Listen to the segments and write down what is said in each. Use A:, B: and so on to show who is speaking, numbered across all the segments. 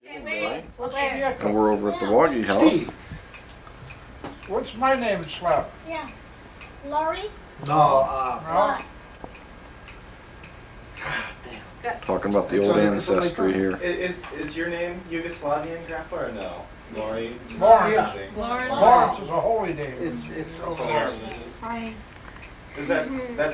A: Right?
B: Where?
A: And we're over at the Waggy house.
B: Steve. What's my name, Slav?
C: Yeah. Laurie?
B: No,
C: What?
A: Talking about the old ancestry here.
D: Is your name Yugoslavian, Grandpa, or no? Lori?
B: Lawrence.
C: Laurie.
B: Lawrence is a holy name.
E: It's
B: over there.
C: Hi.
D: Is that's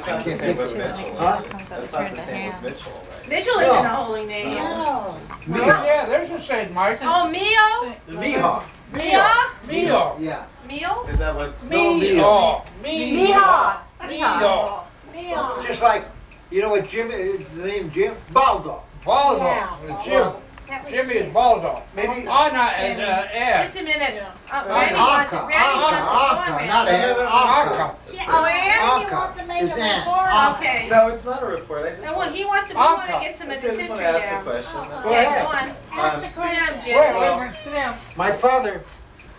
D: not the same with Mitchell?
E: Huh?
D: That's not the same with Mitchell, right?
F: Mitchell isn't a holy name.
C: No.
B: Oh, yeah, there's a Saint Mike.
F: Oh, Mio?
E: Miha.
F: Mia?
B: Mio.
E: Yeah.
F: Mio?
D: Is that what?
E: No,
B: Mio.
F: Miha.
B: Mio.
C: Mia.
E: Just like, you know what Jim, the name Jim? Baldo.
B: Baldo.
C: Yeah.
B: Jim.
C: That was
B: Jimmy is Baldo.
D: Maybe.
B: Anna is Ed.
F: Just a minute.
E: Anka,
F: Randy wants it. Randy wants
E: Anka,
F: it.
E: not Ann, Anka.
C: Yeah,
F: Oh, Ann?
C: He wants to make
E: is
C: a
E: Ann.
C: report.
E: Anka.
F: Okay.
D: No, it's not a report. I just.
F: No, well, he wants to, we want to
B: Anka.
F: get some of
D: I
F: this
D: just
F: history
D: want to ask a
F: down.
D: question. That's
E: Go
D: all.
F: Okay,
E: ahead.
F: go on.
C: Ask the
F: Sit down,
C: question.
F: Jim.
B: Wait.
F: Sit down.
E: My father,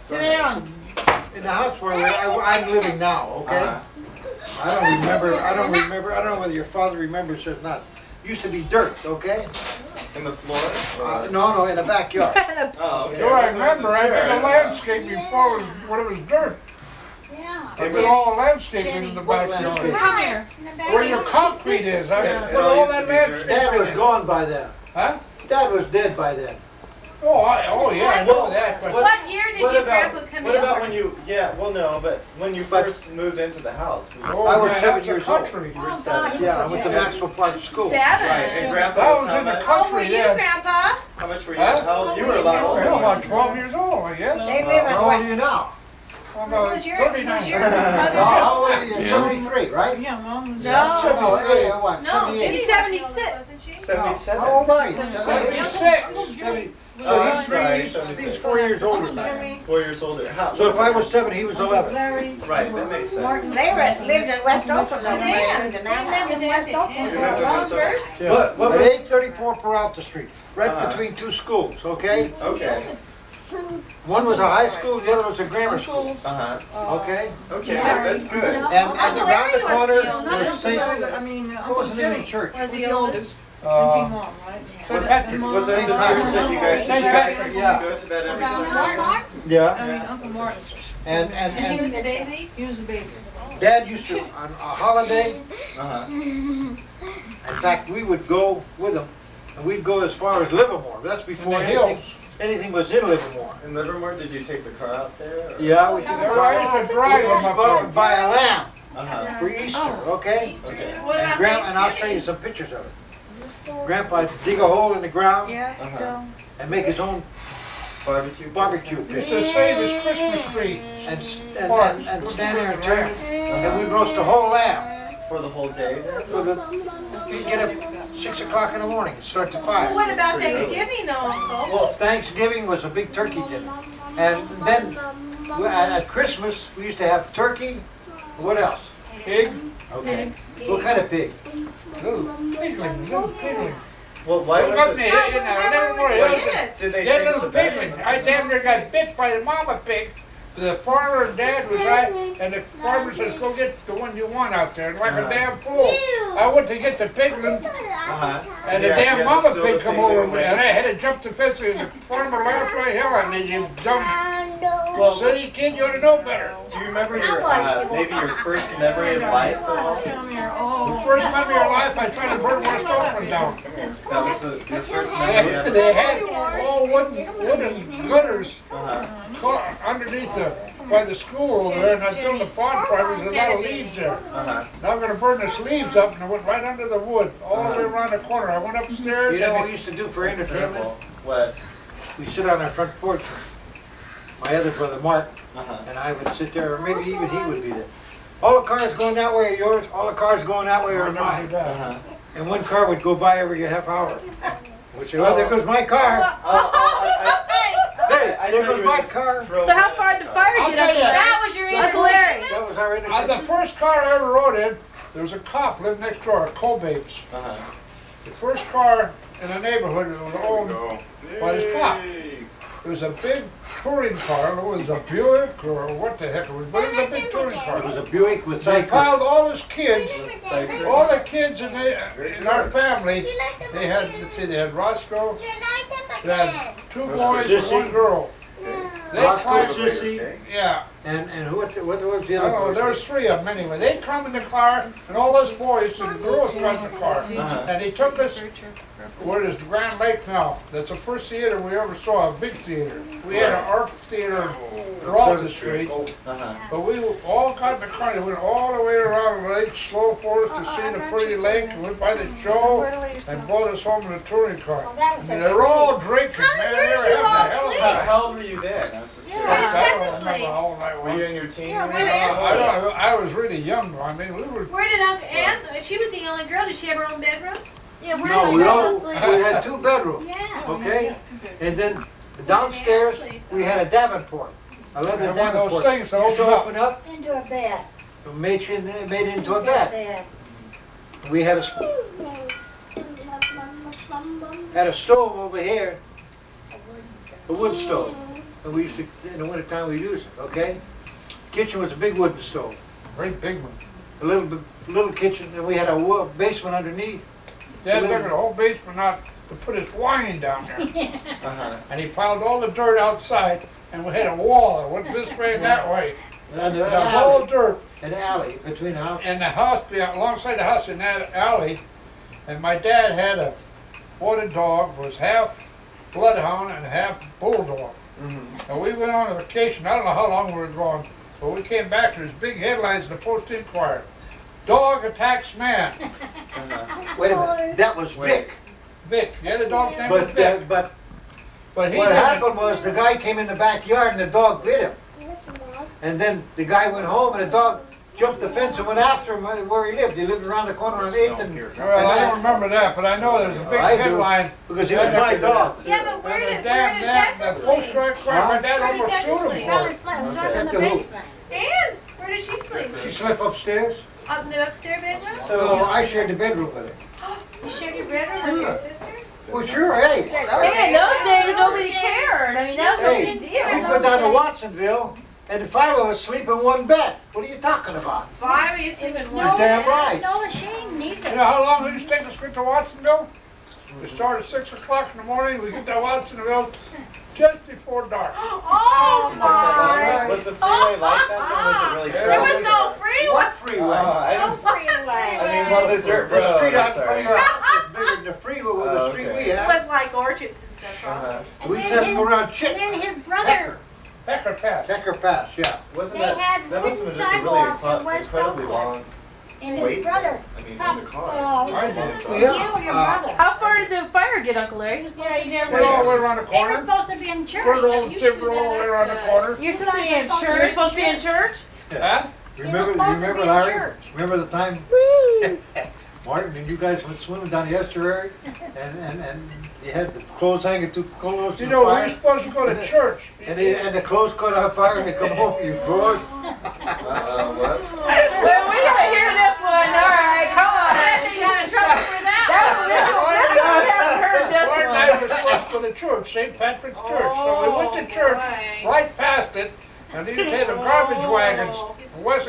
F: Sit down.
E: in the house where I'm living now, okay?
D: Uh-huh.
E: I don't know whether your father remembers or not. Used to be dirt, okay?
D: In the floor? Or-
E: No, in the backyard.
D: Oh, okay.
B: Do I remember? I did a
D: Sure.
B: landscape before when it was dirt.
C: Yeah.
B: I did all landscaping in the
E: What
B: backyard.
E: landscape?
C: Come here. In the back.
B: Where your concrete is, I
D: Yeah,
B: put
D: it
B: all
D: used
B: that
D: to be dirt.
E: Dad
B: landscaping
E: was
B: in.
E: gone by then.
B: Huh?
E: Dad was dead by then.
B: Oh yeah, I know that, but
F: What year did
D: What
F: your
D: about,
F: grandpa come
D: what
F: in?
D: about when you, yeah, well, no, but when you
E: But-
D: first moved into the house?
B: oh,
E: I was
B: man,
E: 7
B: that's the
E: years old.
B: country.
D: You were
C: Oh,
D: 7.
C: God.
E: Yeah, I went to Maxwell Park School.
F: 7.
D: Right, and Grandpa
B: That
D: was
B: was
D: how
B: in the
D: much?
F: How old were
B: country
F: you,
B: then.
F: Grandpa?
D: How much were you?
B: Huh?
D: How old? You were a lot
B: Well,
D: older.
B: about 12 years old, I guess.
E: How old are you now?
B: I'm about
C: Was your-
B: 39.
C: was your-
E: How old are you?
A: Yeah.
E: 73, right?
C: Yeah, Mom.
F: No.
E: Oh, hey, what,
F: No,
E: 78?
F: Jimmy- 76.
D: 77.
E: How old are you?
B: 76.
D: Oh, I'm
E: So
D: sorry,
E: he's
D: 76.
E: 4 years older than I am.
D: 4 years older. How,
E: So if I was 7, he was 11.
D: Right, that makes sense.
G: They lived in West Oakland.
F: Yeah.
G: They lived in that house.
C: West Oakland
D: You
C: for
D: lived in
C: a
D: West
C: long
D: Oakland.
C: time.
D: What
E: At
D: was?
E: 834 Peralta Street, right
D: Uh-huh.
E: between two schools, okay?
D: Okay.
E: One was a high school, the other was a grammar school,
D: Uh-huh.
E: okay?
D: Okay, that's good.
E: And
F: Uncle
E: around the
F: Larry was
E: corner
F: the oldest.
E: was St. What was the name of the church?
F: Was the oldest?
B: St. Patrick.
D: Was that the church that you guys, did you guys
E: Yeah.
D: go to that every
C: Mark,
D: Sunday?
C: Mark?
E: Yeah.
H: Uncle Martin.
E: And
C: He was the baby?
H: He was a baby.
E: Dad used to, on a holiday,
D: Uh-huh.
E: in fact, we would go with him, and we'd go as far as Livermore. That's
B: In
E: before
B: the
E: anything,
B: hills.
E: anything was in Livermore.
D: In Livermore, did you take the car out there? or-
E: Yeah, we took a
B: There, I used to drive them
E: go
B: up
E: out
B: there.
E: and buy a lamb
D: Uh-huh.
E: for Easter, okay?
D: Okay.
F: What
E: And
F: about
E: and I'll show you
F: Thanksgiving?
E: some pictures of it. Grandpa would dig a hole in the ground
F: Yeah,
D: Uh-huh.
F: still.
E: and make his own barbecue
B: Used
E: pit.
B: to save his Christmas tree.
E: And stand there and turn it, and we'd roast a whole lamb.
D: For the whole day there?
E: For the, we'd get up 6 o'clock in the morning and start to fire.
F: What about Thanksgiving though, Uncle?
E: Well, Thanksgiving was a big turkey dinner. And then at Christmas, we used to have turkey. What else?
B: Pig.
E: Okay. What kind of pig?
B: Little pigling.
D: Well, why
B: Look
D: was
B: up
D: it?
B: me, you know, never more.
D: Did they
B: That
D: change
B: little
D: the best?
B: pigling. I never got bit by the mama pig. The farmer and dad was right, and the farmer says, go get the one you want out there, like a damn fool. I went to get the pigling,
D: Uh-huh.
B: and the
D: Yeah,
B: damn
D: yeah,
B: mama
D: still
B: pig
D: the
B: come
D: pig
B: over
D: didn't
B: me, and
D: win.
B: I had to jump the fence, and the farmer laughed right hell at me, you dumb
D: Well,
B: city kid, you ought to know better.
D: do you remember your, maybe your first memory of life at all?
H: Come here.
B: The
H: Oh.
B: first time in your life, I tried to burn West Oakland down.
D: That was your first memory ever?
B: They had all wooden gutters
D: Uh-huh.
B: underneath by the school over there, and I filled the bonfire, there's a lot of leaves there.
D: Uh-huh.
B: Now I'm gonna burn the leaves up, and I went right under the wood, all the way around the corner. I went upstairs,
E: You know what
B: and
E: we used to do for entertainment?
D: What?
E: We sit on our front porch. My other brother, Mark,
D: Uh-huh.
E: and I would sit there, or maybe even he would be there. All the cars going that way are yours, all the cars going that way are mine.
D: Uh-huh.
E: And one car would go by every half hour. Which, oh, there goes my car. Hey,
D: I
E: there
D: thought
E: goes
D: you
E: my
D: were just
E: car.
D: throwing
G: So how
D: it
G: far
D: at
G: did
D: the
G: the fire
B: I'll
G: get
B: tell
G: up
B: you.
G: there?
F: That was your
G: That's Larry.
F: entertainment?
E: That was our
B: the
E: entertainment.
B: first car I ever rode in, there was a cop lived next door, a Kobates.
D: Uh-huh.
B: The first car in the neighborhood that was owned by this cop. It was a big touring car, it was a Buick or what the heck it was, but it was a big touring car.
E: It was a Buick with
B: They
E: side
B: piled all his kids,
D: Cycle.
B: all the kids in our family. They had, let's see, they had Roscoe, They had 2 boys and 1 girl. They
E: Roscoe,
B: climbed,
E: Sissy,
B: yeah.
E: and what was the other
B: Oh,
E: boy?
B: there was 3 of them anyway. They come in the car, and all those boys and girls got in the car.
D: Uh-huh.
B: And he took us where there's Grand Lake now. That's the first theater we ever saw, a big theater. We had an art theater across the street,
D: Uh-huh.
B: but we all got in the car and went all the way around the lake, slow for us to see the pretty lake, went by the show, and brought us home in a touring car. And they were all drinking, man. They were having a hell of a time.
D: How old were you then? I was just
F: Yeah,
D: curious.
F: where did
B: I
F: Texas
B: don't remember
F: sleep?
B: how old I
D: Were you
B: was.
D: in your teen
F: Yeah,
D: years?
F: where did Aunt
B: I was really young though. I mean, we were.
F: Where did Uncle Ann? She was the only girl. Did she have her own bedroom?
G: Yeah, where
E: No,
G: did
E: we
G: they
E: all,
G: go
E: we
G: to sleep?
E: had 2 bedrooms,
F: Yeah.
E: okay? And then downstairs, we had a Davenport, a leather
B: And one of those
E: Davenport.
B: things that
E: Used to
B: open up.
E: open up,
G: Into a bed.
E: made it into a bed. We had a stove over here, a wood stove. And we used to, in the wintertime, we'd use it, okay? Kitchen was a big wooden stove.
B: Great big one.
E: A little kitchen, and we had a basement underneath.
B: Dad dug a whole basement out to put his wine down there.
D: Uh-huh.
B: And he piled all the dirt outside, and we had a wall that went this way and that way.
E: And
B: And it was all dirt.
E: an alley between the house.
B: And the house, alongside the house in that alley, and my dad had a water dog, was half bloodhound and half bulldog.
D: Mm-hmm.
B: And we went on a vacation, I don't know how long we were gone, but we came back, there's big headlines in the Post Inquirer. Dog attacks man.
D: Uh-huh.
E: Wait a minute, that was Vic.
B: Vic, the other dog's name was
E: But,
B: Vic.
E: but
B: But he
E: what
B: didn't.
E: happened was the guy came in the backyard and the dog bit him. And then the guy went home and the dog jumped the fence and went after him where he lived. He lived around the corner on 8th and.
B: Well, I don't remember that, but I know there's a big
E: I do.
B: headline.
E: Because he was my dog.
F: Yeah, but where
B: And
F: did
B: the damn,
F: Texas
B: the Post
F: sleep?
B: Inquirer, my dad
F: Where did
B: almost
F: Texas
B: sued him
F: sleep?
B: for
G: Probably
B: it.
G: slept in
E: Okay.
G: the
E: To who?
G: basement.
F: And where did she sleep?
E: She slept upstairs.
F: Up in the upstairs bedroom?
E: So I shared the bedroom with her.
F: You shared your bedroom with your sister?
E: Well, sure, hey.
G: Hey, in those days, nobody cared. I mean, that was no
E: Hey,
G: big
E: we
G: deal.
E: go down to Watsonville and the 5 of us sleep in one bed. What are you talking about?
F: 5 of you sleep in
E: You're
F: one
E: damn
F: bed?
E: right.
G: No shame,
B: You
G: neither.
B: know how long it used to take us to get to Watsonville? We start at 6 o'clock in the morning, we get to Watsonville just before dark.
F: Oh my!
D: Was the freeway like that? Or was it really
B: There
F: There
D: crowded?
F: was no freeway.
E: What
D: Oh,
E: freeway?
D: I
G: No
D: didn't,
G: freeway.
D: I mean, well, the dirt
E: The
D: road.
E: street out in
D: I'm
E: front of
D: sorry.
E: your house is bigger than the freeway with the
D: Oh,
E: street
D: okay.
E: we
F: It
E: have.
F: was like orchards and stuff.
D: Uh-huh.
G: And
E: We used to
G: then
E: have to go around
G: and
E: Chick.
G: then his brother,
E: Hecker.
B: Becker Pass.
E: Hecker Pass, yeah.
D: Wasn't
G: They
D: that,
G: had
D: that must have been
G: wooden
D: just a really
G: sidewalks in West
D: incredibly
G: Oakland.
D: long
G: and
D: wait.
G: his brother.
D: I mean, in
G: Tom,
D: the car.
B: I did.
E: Yeah.
G: You, your brother.
H: How far did the fire get, Uncle Larry?
F: Yeah, you never.
B: We're all the way around the
G: They were
B: corner.
G: supposed to be in church.
B: We're all
F: You
B: we're all the way around the corner.
H: You're supposed to be in
G: You're
H: church. You're supposed to be in church?
B: Huh?
E: Remember,
G: supposed to
E: remember
G: be in
E: Larry?
G: church.
E: Remember the time Martin and you guys went swimming down the estuary and you had the clothes hanging too close to
B: You
E: the
B: know, we were
E: fire?
B: supposed to go to church.
E: And the clothes caught on fire and they come home, you drawers.
D: What?
H: Well, we gotta hear this one. All right, come on.
F: You got in trouble for that.
H: This one we haven't heard this
B: Martin and
H: one.
B: I were supposed to go to church, St. Patrick's Church. So we went to church,
F: boy.
B: right past it, and they used to have the garbage wagons.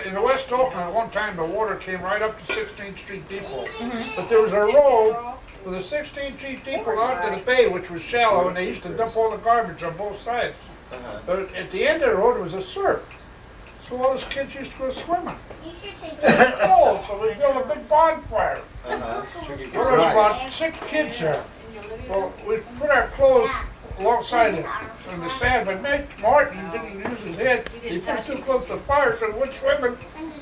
B: In the West Oakland, at one time, the water came right up to 16th Street Depot. But there was a road with a 16th Street Depot out to the bay, which was shallow, and they used to dump all the garbage on both sides.
D: Uh-huh.
B: But at the end of the road was a surf. So all those kids used to go swimming.
G: You should take
B: It was cold, so we built a big bonfire.
D: Uh-huh.
B: There was about 6 kids there. Well, we put our clothes alongside it in the sand, but Martin didn't use his head. He put it too close to the fire, so we went swimming,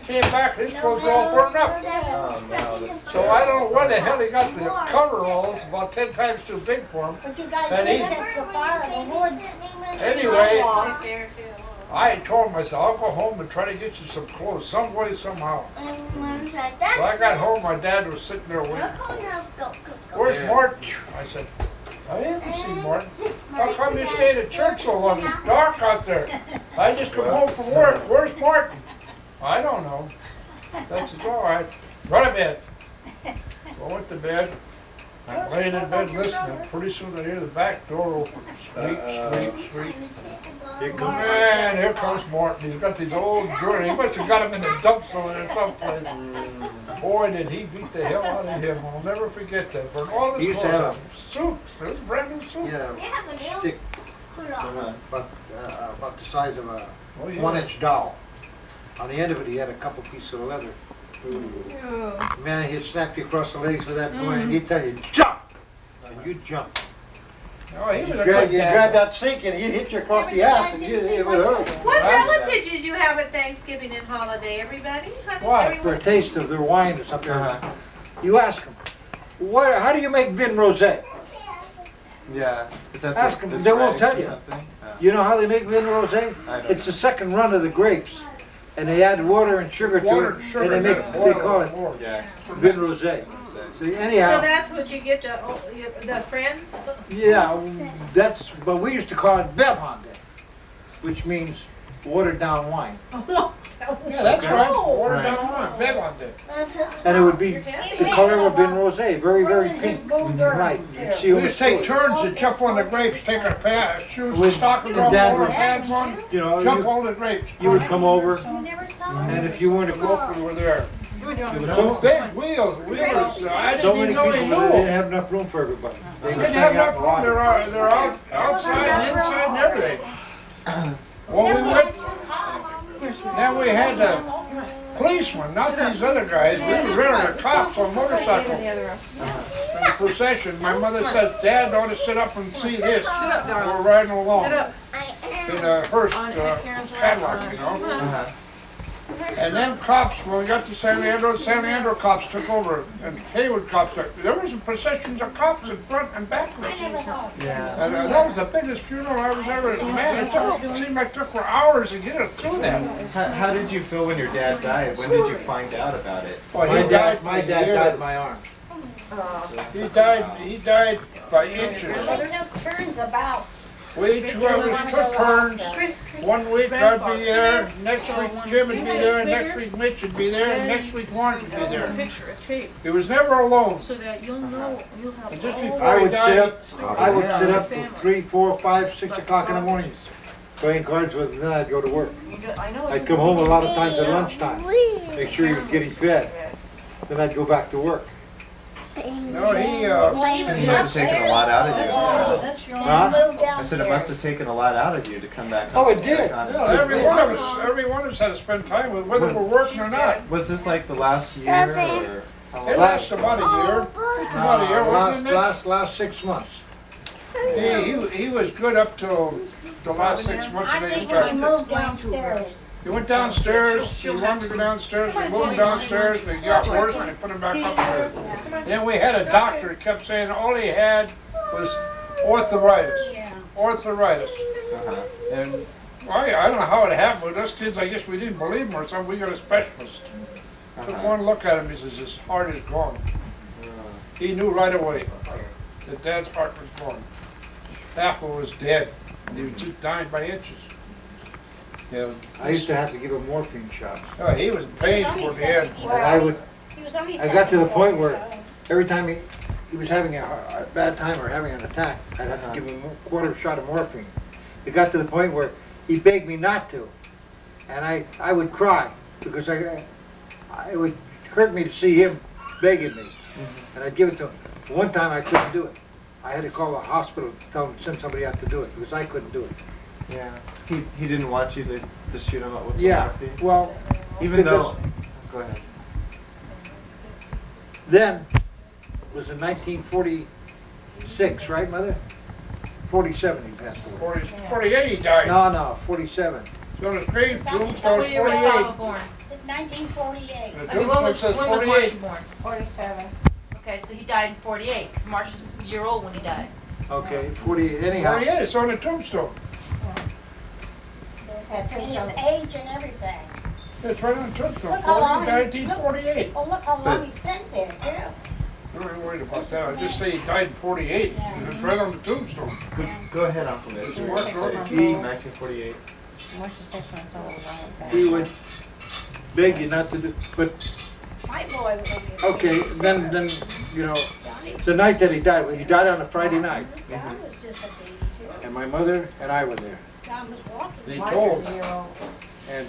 B: came back, his clothes were all burned up.
D: Oh, no, that's
B: So I don't know where the hell he got the coveralls, about 10 times too big for him.
G: But you guys
B: And
G: did
B: he-
G: catch the fire in the woods.
B: Anyway,
F: Sit there too.
B: I told myself, I'll go home and try to get you some clothes, some way, somehow. When I got home, my dad was sitting there waiting. Where's Martin? I said, I haven't seen Martin. How come you stayed at church so long? It's dark out there. I just come home from work. Where's Martin? I don't know. That's all right. Go to bed. So I went to bed. I'm laying in bed listening. Pretty soon I hear the back door open. Squeak, squeak, squeak. Man, here comes Martin. He's got these old journey. He must have got him in a dump zone or someplace. Boy, did he beat the hell out of him. I'll never forget that. For all
E: He
B: this
E: used to have
B: soup. It was brand new soup.
E: Yeah, stick about the size of a
B: Oh, yeah.
E: 1-inch doll. On the end of it, he had a couple pieces of leather. Man, he'd snap you across the legs with that boy, and he'd tell you, jump! And you'd jump.
B: Oh, he
E: You
B: was a
E: grab,
B: good
E: you
B: dad.
E: grab that sink and he'd hit you across the ass and it would hurt.
F: What
B: Right.
F: relatives did you have at Thanksgiving and holiday, everybody? How did
B: What?
E: For a
F: everyone-
E: taste of their wine or something. You ask them, how do you make vin rosé?
D: Yeah. Is that
E: Ask
D: the
E: 'em, they won't
D: dregs
E: tell
D: or
E: you.
D: something?
E: You know how they make vin rosé?
D: I don't
E: It's the second run of the grapes. And they add water and sugar to
B: Water
E: it.
B: and sugar.
E: And they make,
B: boil
E: they call it
B: more.
D: Yeah.
E: vin rosé. So
F: So
E: anyhow,
F: that's what you get to, the friends?
E: yeah, but we used to call it bevhande, which means watered down wine.
B: Yeah, that's right. Water
D: Right.
B: down wine. Bed on it.
E: And it would be the color of vin rosé, very, very pink. Right, you'd see
B: We
E: over
B: used to take turns to jump on the grapes, take our shoes and
E: With-
B: stockings
E: and
B: off,
E: Dad
B: all our
E: would-
B: pads on,
E: You know,
B: jump on the grapes.
E: you would come over,
G: You never saw
E: and if you weren't a cook,
B: We were there.
E: there was so,
B: Big wheels, I
E: so
B: didn't
E: many
B: even know
E: people
B: they
E: that
B: knew.
E: didn't have enough room for everybody. They
B: They
E: would
B: didn't
E: hang
B: have
E: out
B: enough
E: in
B: room,
E: water.
B: they're outside and inside and everything. When we went, then we had the policemen, not these other guys, we were running the cops on motorcycles. In the procession, my mother says, Dad ought to sit up and see this. We're riding along in a hearse Cadillac, you know. And then cops, when we got to San Leandro cops took over, and Haywood cops took. There was processions of cops in front and back of us.
D: Yeah.
B: And that was the biggest funeral I was ever. Man, it seemed like it took for hours to get it through that.
D: How did you feel when your dad died? When did you find out about it?
B: Well,
E: My
B: he
E: dad
B: by
E: died
B: year.
E: in my arms.
B: He died by inches.
G: turns about.
B: We each of us took turns. 1 week I'd be there, next week Jim would be there, next week Mitch would be there, and next week Warren would be there. He was never alone.
H: So that you'll know, you'll have.
B: And just
H: all-
B: before
E: I
B: he
E: would sit
B: died,
E: up, I would sit up till 3, 4, 5, 6 o'clock in the morning, playing cards with him, then I'd go to work.
H: I know.
E: I'd come home a lot of times at lunchtime, make sure he was getting fed. Then I'd go back to work.
B: no, he,
D: It must have taken a lot out of you.
H: That's your.
E: Huh?
D: I said it must have taken a lot out of you to come back.
E: Oh,
D: home
E: it
D: and
E: did.
D: check on
B: yeah, every one of us had to spend time with, whether we're working or not.
D: Was this like the last year or? how long-
B: It lasted about a year. About a year, wasn't it?
E: Last 6 months.
B: He was good up till the last 6 months
G: I
B: and then he
G: think when he
B: started.
G: moved downstairs.
B: He went downstairs, he wanted to go downstairs, we moved him downstairs, and he got worse and they put him back upstairs. Then we had a doctor who kept saying all he had was arthritis. Arthritis.
D: Uh-huh.
B: And I don't know how it happened with us kids, I guess we didn't believe him or something, we got a specialist. Took
D: Uh-huh.
B: one look at him, he says, his heart is gone. He knew right away that Dad's heart was gone. Apple was dead, he was just dying by inches. Yeah,
E: I used to have to give him morphine shots.
B: oh, he was in pain toward the end.
E: And I got to the point where every time he was having a bad time or having an attack, I'd have to give him a quarter shot of morphine. It got to the point where he begged me not to. And I would cry because it would hurt me to see him begging me. And I'd give it to him. One time I couldn't do it. I had to call the hospital to tell them to send somebody out to do it because I couldn't do it.
D: Yeah. He didn't want you to shoot him up with the
E: Yeah,
D: morphine?
E: well,
D: Even though. Go ahead.
E: then, it was in 1946, right, Mother? 47 he passed away.
B: 48 he died.
E: No, 47.
B: So his grave tombstone
G: What year was
B: 48.
G: Papa born? It's 1948.
B: The
H: I mean,
B: tombstone says
H: when was
B: 48.
H: Marcia born?
G: 47.
H: Okay, so he died in 48, because March is a year old when he died.
E: Okay, 48, anyhow.
B: 48, it's on the tombstone.
G: And his age and everything.
B: It's right on the tombstone.
G: Look how long
B: 1948.
G: Oh, look how long he's been there, too.
B: I'm not worried about that. I just say he died in 48. It's right on the tombstone.
D: Go ahead, Uncle Mitch.
B: It's
D: What
B: worth
D: did you
B: it.
D: say? 1948.
E: He would beg you not to do, but,
G: My boy was only.
E: okay, then, you know, the night that he died on a Friday night,
G: John was just a baby, too.
E: and my mother and I were there.
G: John was walking.
B: They
G: Mark
B: told.
G: was a year old.
E: And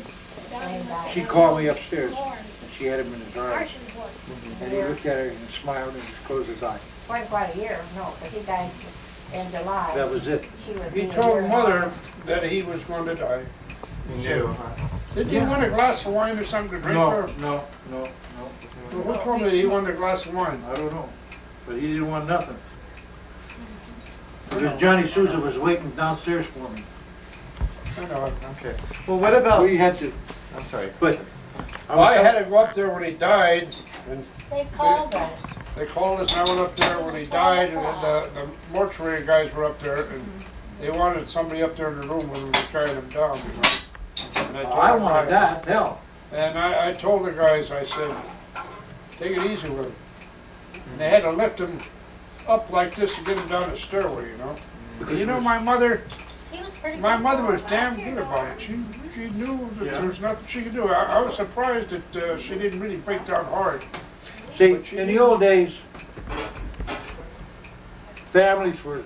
G: And,
E: she called me upstairs, and she had him in his arms.
G: Marshall's
E: And he looked at her and smiled and just closed his eyes.
G: wasn't quite a year, no, but he died in July.
E: That was it.
G: She was
B: He
G: a
B: told
G: year
B: mother that he was going to die.
D: You knew, huh?
B: Did you want a glass of wine or something to drink?
E: No,
B: or-
E: no, no, no.
B: Well, who told me he wanted a glass of wine?
E: I don't know, but he didn't want nothing. Because Johnny Souza was waiting downstairs for me.
B: I know.
D: Okay. Well, what about?
E: We had to,
D: I'm sorry.
E: but.
B: I had to go up there when he died, and
G: They called us.
B: they called us, and I went up there when he died, and the mortuary guys were up there, and they wanted somebody up there in the room when we were carrying him down, you know. And told
E: I
B: them,
E: wanted that, hell.
B: And I told the guys, I said, take it easy with him. And they had to lift him up like this to get him down the stairway, you know.
E: Because
B: You know,
E: it was-
B: my mother
G: He was pretty
B: My
G: good
B: mother
G: for
B: was
G: us
B: damn
G: last year,
B: good about
G: though.
B: it. She knew that
E: Yeah.
B: there was nothing she could do. I was surprised that she didn't really break down hard.
E: See,
B: But she
E: in the
B: didn't-
E: old days, families were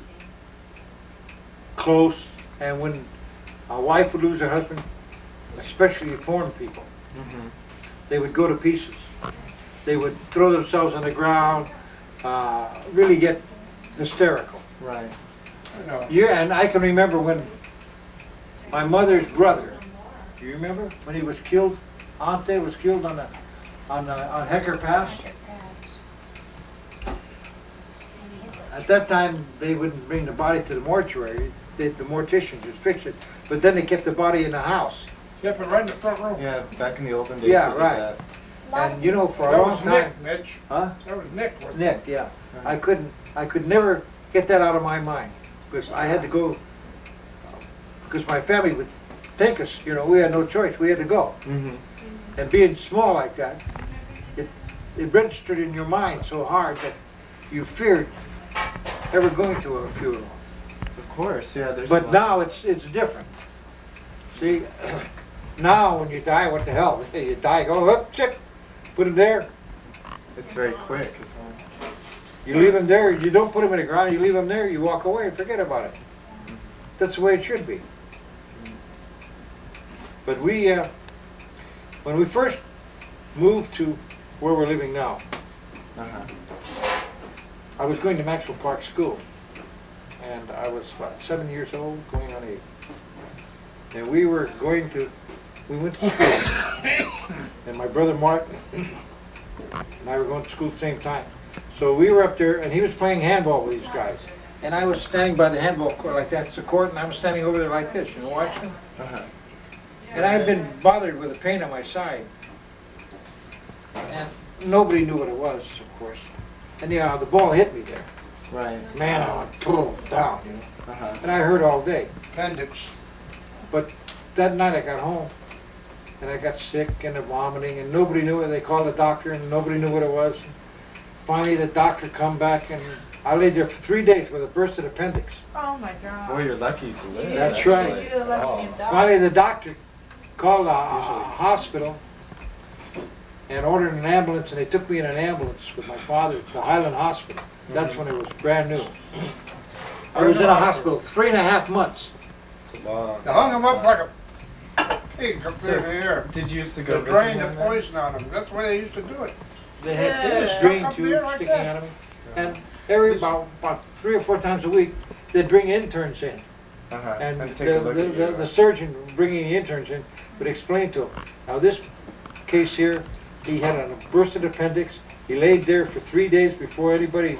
E: close, and when a wife would lose her husband, especially foreign people,
D: Mm-hmm.
E: they would go to pieces. They would throw themselves on the ground, really get hysterical.
D: Right.
B: I know.
E: Yeah, and I can remember when my mother's brother, do you remember when he was killed? Ante was killed on Hecker Pass. At that time, they wouldn't bring the body to the mortuary. The morticians would fix it, but then they kept the body in the house.
B: Yep, and right in the front room.
D: Yeah, back in the olden days.
E: Yeah,
D: they did
E: right.
D: that.
E: And you know, for a
B: That
E: long
B: was
E: time,
B: Nick, Mitch.
E: huh?
B: That was Nick. wasn't it?
E: Nick, yeah. I could never get that out of my mind because I had to go, because my family would take us, you know, we had no choice, we had to go.
D: Mm-hmm.
E: And being small like that, it registered in your mind so hard that you feared ever going to a funeral.
D: Of course, yeah. There's.
E: But now it's different. See, now when you die, what the hell? You die, go up, check, put him there.
D: It's very quick. Isn't it?
E: You leave him there, you don't put him in the ground, you leave him there, you walk away and forget about it. That's the way it should be. But we, when we first moved to where we're living now,
D: Uh-huh.
E: I was going to Maxwell Park School. And I was, what, 7 years old, going on 8. And we went to school. And my brother Martin and I were going to school at the same time. So we were up there, and he was playing handball with these guys. And I was standing by the handball court like that, it's a court, and I was standing over there like this, you know, watching.
D: Uh-huh.
E: And I had been bothered with a pain on my side. And nobody knew what it was, of course. And the ball hit me there.
D: Right.
E: Man, I went boom, down, you know.
D: Uh-huh.
E: And I hurt all day.
B: Appendix.
E: But that night I got home, and I got sick and vomiting, and nobody knew it. They called the doctor, and nobody knew what it was. Finally, the doctor come back, and I laid there for 3 days with a bursted appendix.
F: Oh my God.
D: Boy, you're lucky to live.
E: That's
D: actually.
E: right.
F: You're lucky
D: Oh.
F: you died.
E: Finally, the doctor called a
D: Usually.
E: hospital and ordered an ambulance, and they took me in an ambulance with my father to Highland Hospital. That's when it was brand new. I was in a hospital 3.5 months.
D: It's a long.
B: They hung him up like a pig up there in the air.
D: Did you used to
B: To
D: go
B: drain
D: visit
B: the
D: him then?
B: poison on him. That's why they used to do it.
E: They had
B: They just
E: drain
B: stuck up
E: tubes
B: there like
E: sticking
B: that.
E: out of me. And every about 3 or 4 times a week, they'd bring interns in.
D: Uh-huh.
E: And
D: And take a look at you.
E: the surgeon bringing the interns in would explain to them, now this case here, he had a bursted appendix. He laid there for 3 days before anybody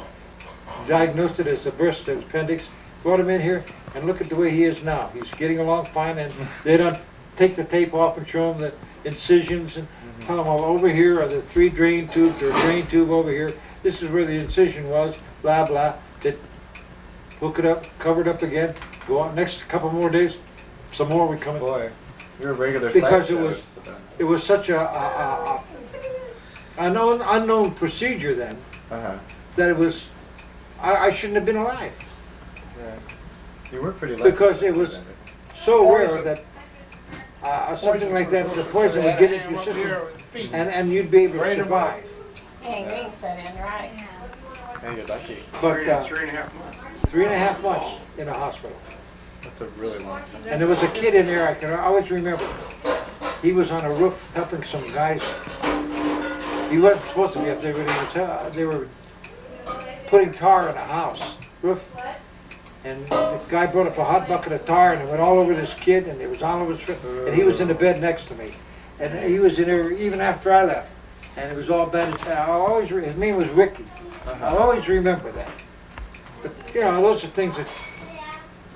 E: diagnosed it as a bursted appendix. Brought him in here, and look at the way he is now. He's getting along fine, and they don't take the tape off and show him the incisions and tell him, well, over here are the 3 drain tubes, or a drain tube over here. This is where the incision was, blah, blah. They'd hook it up, cover it up again, go on, next couple more days, some more would come in.
D: Boy, you're a regular
E: Because
D: side
E: it was-
D: shows.
E: It was such an unknown procedure then,
D: Uh-huh.
E: that it was, I shouldn't have been alive.
D: Yeah. You were pretty lucky.
E: Because it was so rare that something like that, the poison would get into your system, and you'd be able to survive.
G: Gangrene set in, right?
D: Hey, you're lucky.
E: But
A: 3.5 months.
E: 3.5 months in a hospital.
D: That's a really long time.
E: And there was a kid in there, I can always remember. He was on a roof helping some guys. He wasn't supposed to be up there, but they were putting tar in a house roof. And the guy brought up a hot bucket of tar and it went all over this kid and it was all over his face. And he was in the bed next to me. And he was in there even after I left. And it was all bad. His name was Ricky. I'll always remember that. But, you know, those are things that...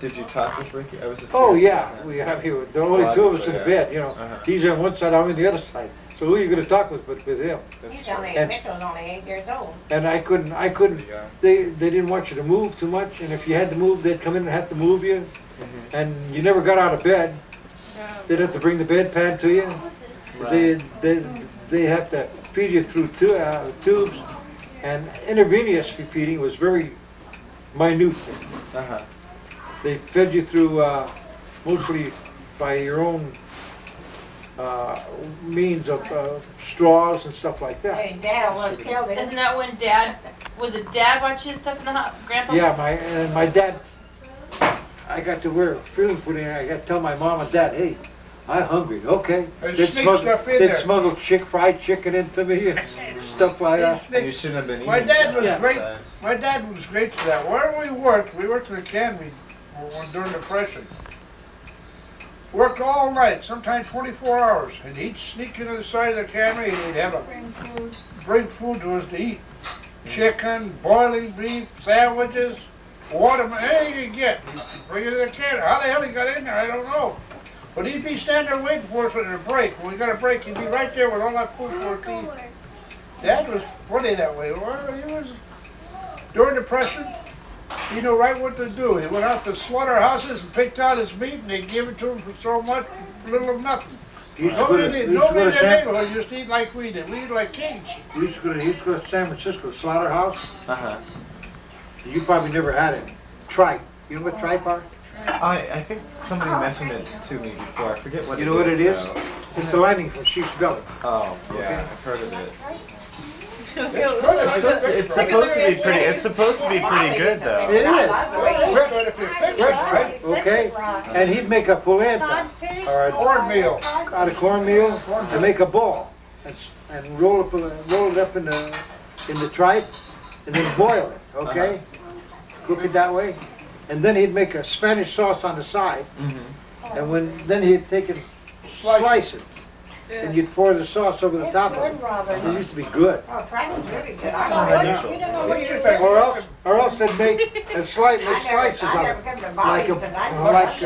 D: Did you talk with Ricky? I was just
E: Oh,
D: curious
E: yeah.
D: about that.
E: We have here, the only two of us in the bed, you know. He's on one side, I'm on the other side. So who are you going to talk with but with him?
G: He's only,
E: And-
G: Mitchell's only 8 years old.
E: And I couldn't,
D: Yeah.
E: they didn't want you to move too much. And if you had to move, they'd come in and have to move you. And you never got out of bed. They'd have to bring the bedpan to you.
D: Right.
E: They have to feed you through tubes. And intravenous feeding was very minute.
D: Uh-huh.
E: They fed you through mostly by your own means of straws and stuff like that.
G: Hey, Dad almost killed him.
H: Isn't that when was it Dad watching stuff in the hot, Grandpa?
E: Yeah, my dad, I got to wear feeling put in. I got to tell my mom and dad, hey, I'm hungry. Okay.
B: They
E: They'd
B: sneak stuff in
E: they'd
B: there.
E: smuggle fried chicken into me and stuff like that.
D: And you shouldn't have been eating.
B: My dad was
E: Yeah.
B: great. My dad was great for that. Wherever we worked in the academy during the Depression. Worked all night, sometimes 24 hours, and he'd sneak into the side of the academy and he'd have bring food to us to eat. Chicken, boiling beef, sandwiches, watermelon, anything you could get. He'd bring it in the academy. How the hell he got in there, I don't know. But he'd be standing there waiting for us at a break. When we got a break, he'd be right there with all that food for us to eat. Dad was funny that way. Well, he was, during the Depression, he knew right what to do. He went out to slaughterhouses and picked out his meat and they gave it to him for so much, little of nothing.
E: He used to go
B: Nobody
E: to,
B: in the neighborhood used to eat like we did. We eat like kings.
E: he used to go to San Francisco slaughterhouse.
D: Uh-huh.
E: You probably never had it. Tripe. You know what tripe are?
D: I think somebody mentioned it to me before. I forget what
E: You know what it is?
D: though.
E: It's the lining from sheep's belly.
D: Oh, yeah, I've heard of it.
B: It's good.
D: It's supposed to be pretty. It's supposed to be pretty good though.
E: It is.
B: It's good if you fix it right.
E: Okay? And he'd make a polenta, or
B: Cornmeal.
E: out of cornmeal, and make a ball, and roll it up in the tripe, and then boil it, okay? Cook it that way. And then he'd make a Spanish sauce on the side, and then he'd take and slice it. And you'd pour the sauce over the top of it. It used to be good.
G: Oh, Frank was really good.
E: Or else they'd make slices of it, like
C: Codfish,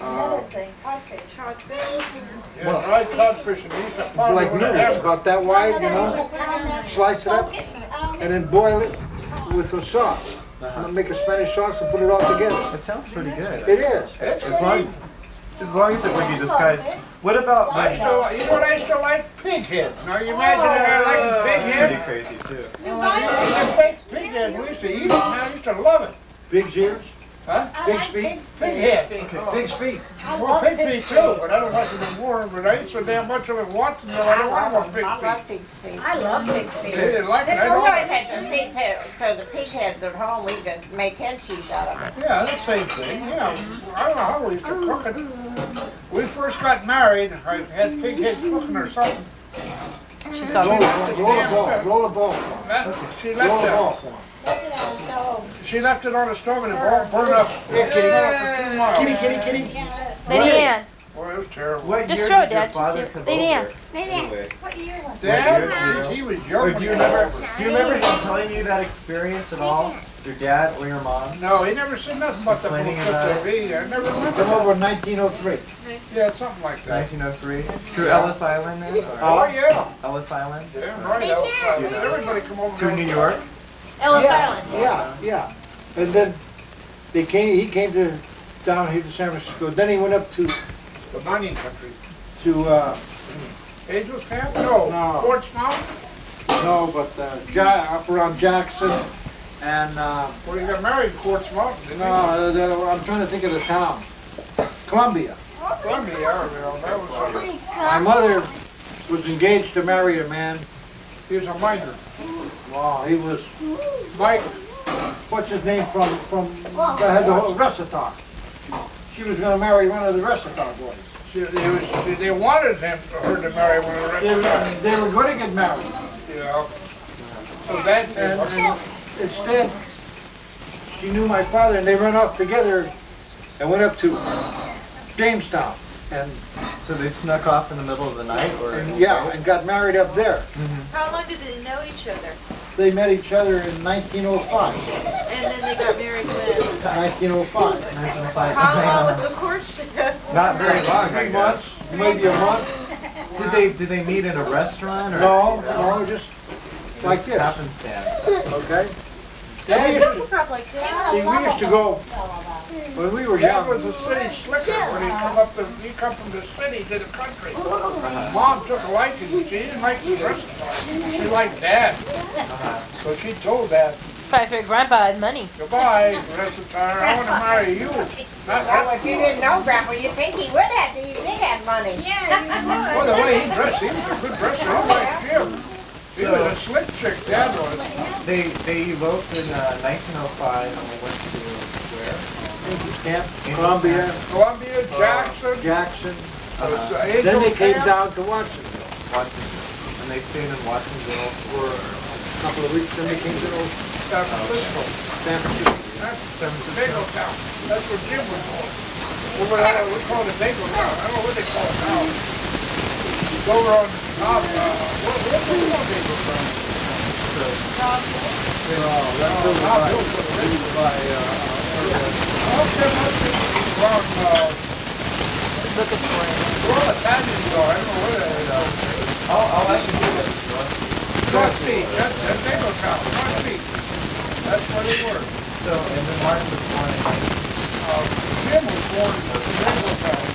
C: another thing, codfish.
B: Yeah, dried codfish and these are part
E: like
B: of
E: noodles, about that wide, you know. Slice it up, and then boil it with some sauce. Make a Spanish sauce and put it all together.
D: It sounds pretty good.
E: It is.
D: As long as it would be disguised. What about
B: You know what I used to like? Pig heads. Now you imagine that I like pig
D: That's pretty
B: head.
D: crazy too.
B: I baked pig head. We used to eat it. Man, I used to love it.
E: Pig's ears,
B: Huh?
E: pig's feet,
B: Pig head.
E: pig's feet.
B: Well, pig feet too, but I don't like them warm. But I ate so damn much of it once, and I don't want more
G: I
B: pig
G: love
B: feet.
G: pig's feet.
C: I love pig
B: They
C: feet.
B: didn't like it. I
G: We
B: don't
G: always
B: like it.
G: had the pig's head, so the pig heads at home, we could make hen cheese out of it.
B: Yeah, that's the same thing. Yeah, I don't know how we used to cook it. We first got married. I had pig head cooking or something.
H: She saw
E: Roll
H: me.
E: a ball.
B: She
E: Roll a
B: left
E: ball
B: it.
E: for him.
B: She left it on the stove and it burned up. It for 2 miles.
E: Kitty.
H: Lady Ann.
B: Boy, it was terrible.
D: What
H: Just
D: year
H: show
D: did your
H: Dad, just
D: father
H: see-
D: come
H: Lady Ann.
D: over?
C: Lady Ann.
D: Anyway.
C: What year was it?
B: Dad, he was young.
D: Or
B: when
D: do
B: he
D: you
B: came
D: remember?
B: over.
D: Do you remember him telling you that experience at all? Your dad or your mom?
B: No, he never said nothing about that little
D: Complaining about
B: TV. I never remember.
E: Come over in 1903.
B: Yeah, something like that.
D: 1903. Through Ellis Island then? Or
B: Oh, yeah.
D: Ellis Island?
B: Yeah, right. Everybody come over.
D: Through New York?
H: Ellis Island.
E: Yeah. And then he came down here to San Francisco. Then he went up to
B: The mining country. Angels Camp? No.
E: No.
B: Portsmouth?
E: up around Jackson and
B: Well, he got married in Portsmouth, didn't he?
E: I'm trying to think of the town. Columbia.
B: Columbia, that was something.
E: My mother was engaged to marry a man.
B: He was a miner.
E: Wow, he was
B: Mike.
E: what's his name from, that had the whole restaurant. She was gonna marry one of the restaurant boys.
B: They wanted her to marry one of the rest.
E: They were gonna get married.
B: Yeah. So that,
E: And instead, she knew my father and they ran off together and went up to Jamestown. And
D: So they snuck off in the middle of the night, or?
E: yeah, and got married up there.
F: How long did they know each other?
E: They met each other in 1905.
F: And then they got married when?
E: 1905.
F: How long was the courtship?
D: Not very long, I
E: 3
D: guess.
E: months, maybe a month.
D: Did they meet in a restaurant or?
E: No, just like this.
D: Happenstance.
E: Okay?
B: Dad,
F: Probably
E: We used to go, when we were
B: Dad
E: young,
B: was a city slicker when he come from the city to the country. Mom took a liking, she didn't like the restaurant. She liked Dad. So she told Dad,
H: Probably figured Grandpa had money.
B: goodbye, rest of the time, I want to marry you.
G: Well, if you didn't know Grandpa, you'd think he would have, he did have money.
B: Well, the way he dressed, he was a good dresser, I like Jim. He was a slick chick, Dad was.
D: They eloped in 1905 and they went to where?
E: Camp, Columbia,
B: Columbia, Jackson.
E: Jackson.
B: Then
E: Then they came down to Watsonville.
D: Watsonville. And they stayed in Watsonville for
E: A couple of weeks, then they came to
B: San Francisco.
E: San Francisco.
B: That's the Bagel Town. That's where Jim was born. Over there, we call it Bagel Town. I don't know what they call it now. It's over on top, what's the Bagel Town?
H: Looking for it.
B: Where all the Italians are, I don't know where they are.
D: I'll actually do this.
B: North Beach, that's Bagel Town, North Beach. That's where they were.
D: So, and then Martin was born in
B: Jim was born in Bagel Town.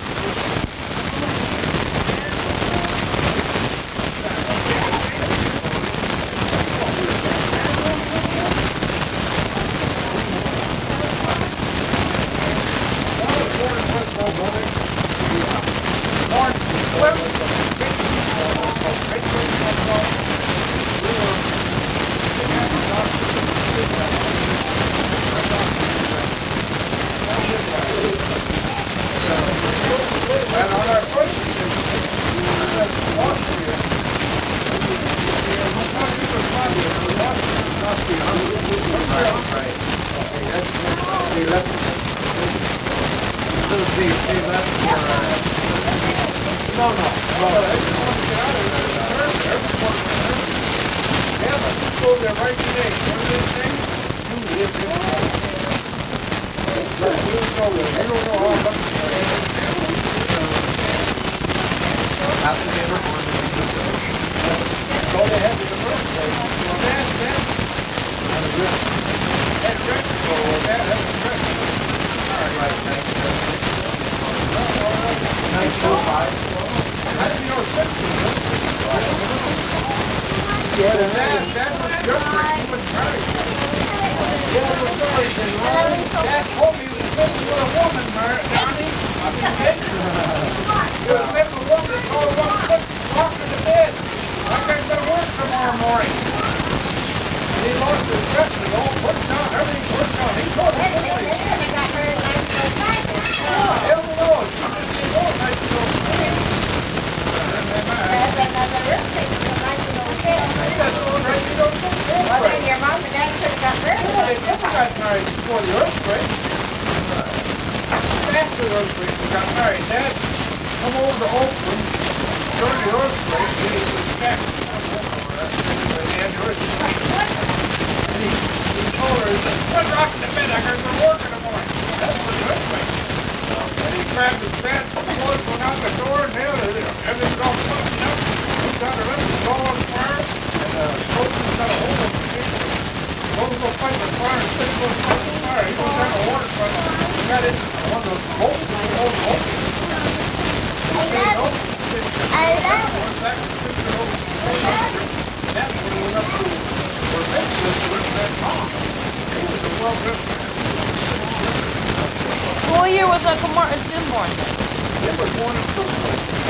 H: What year was Uncle Martin Jim born then?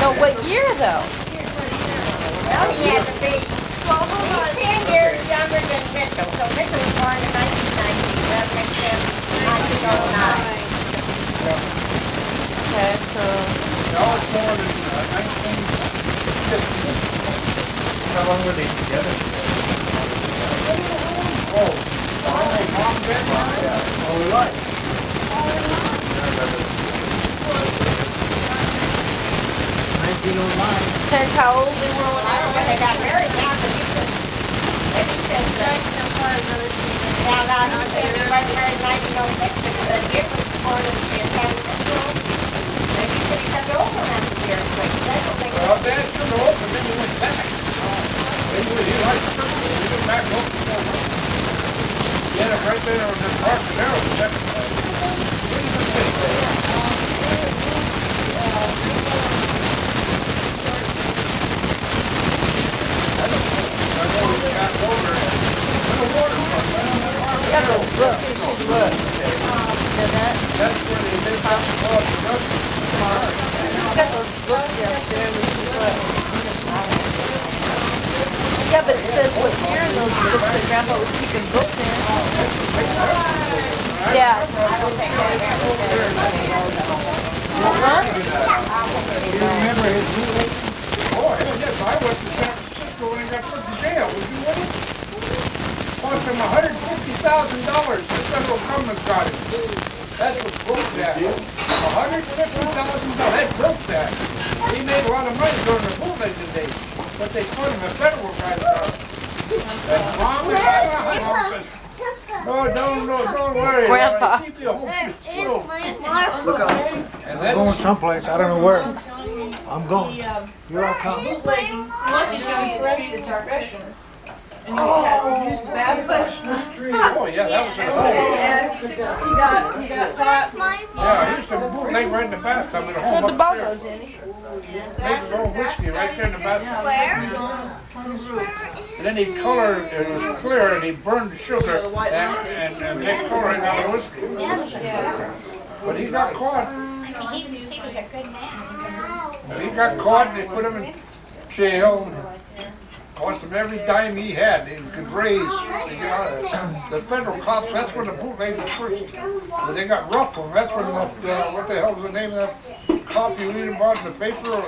H: No, what year though?
G: Well, he had to be 10 years younger than Mitchell, so Mitchell was born in 1919. that makes sense. 1909.
H: Okay, so
B: I was born in 1950.
D: How long were they together?
B: Oh, mom, dad,
E: All their life.
D: I remember.
E: 1909.
H: depends how old they were when
G: When they got married, now they used to, they used to, found out he said he was married in 1906 because the year was born in San Lorenzo. They said he took over after the earthquake. That's what they
B: well, dad took off and then he went back. He liked Christmas, he went back home. He had it right there on the park there on the second time. I know he got older.
H: got those books, you should look. You know that?
B: That's where they did the production.
H: He's got those books downstairs, we should look. Yeah, but it says what year those books that Grandpa was keeping books in. Yeah. Huh?
E: You remember his bootleg?
B: Oh, hell yes, I went to San Francisco when he got put in jail. Was you with him? Cost him $150,000. The federal government got him. That's what broke that. $150,000. That broke that. He made a lot of money during the bootlegging days. But they put him, the federal guys got him. That's wrong. No, don't worry.
H: Grandpa.
B: Keep your home still.
E: Look out.
B: And
E: I'm
B: that's,
E: going someplace, I don't know where. I'm going. Here I come.
C: Once you show you the tree to start Christmas. And you had used that bush.
B: oh yeah, that was a
C: He got caught.
B: yeah, he used to bootleg right in the bathtub at home
H: The ball
B: upstairs.
H: goes in.
B: Make his own whiskey right there in the bathtub. And then he'd color, it was clear, and he burned sugar and make coloring out of whiskey. But he got caught.
G: He was a good man.
B: He got caught and they put him in jail. Cost him every dime he had, he could raise to get out of it. The federal cops, that's when the bootleggers first, when they got rough on, that's when, what the hell was the name of that cop you read about in the paper, or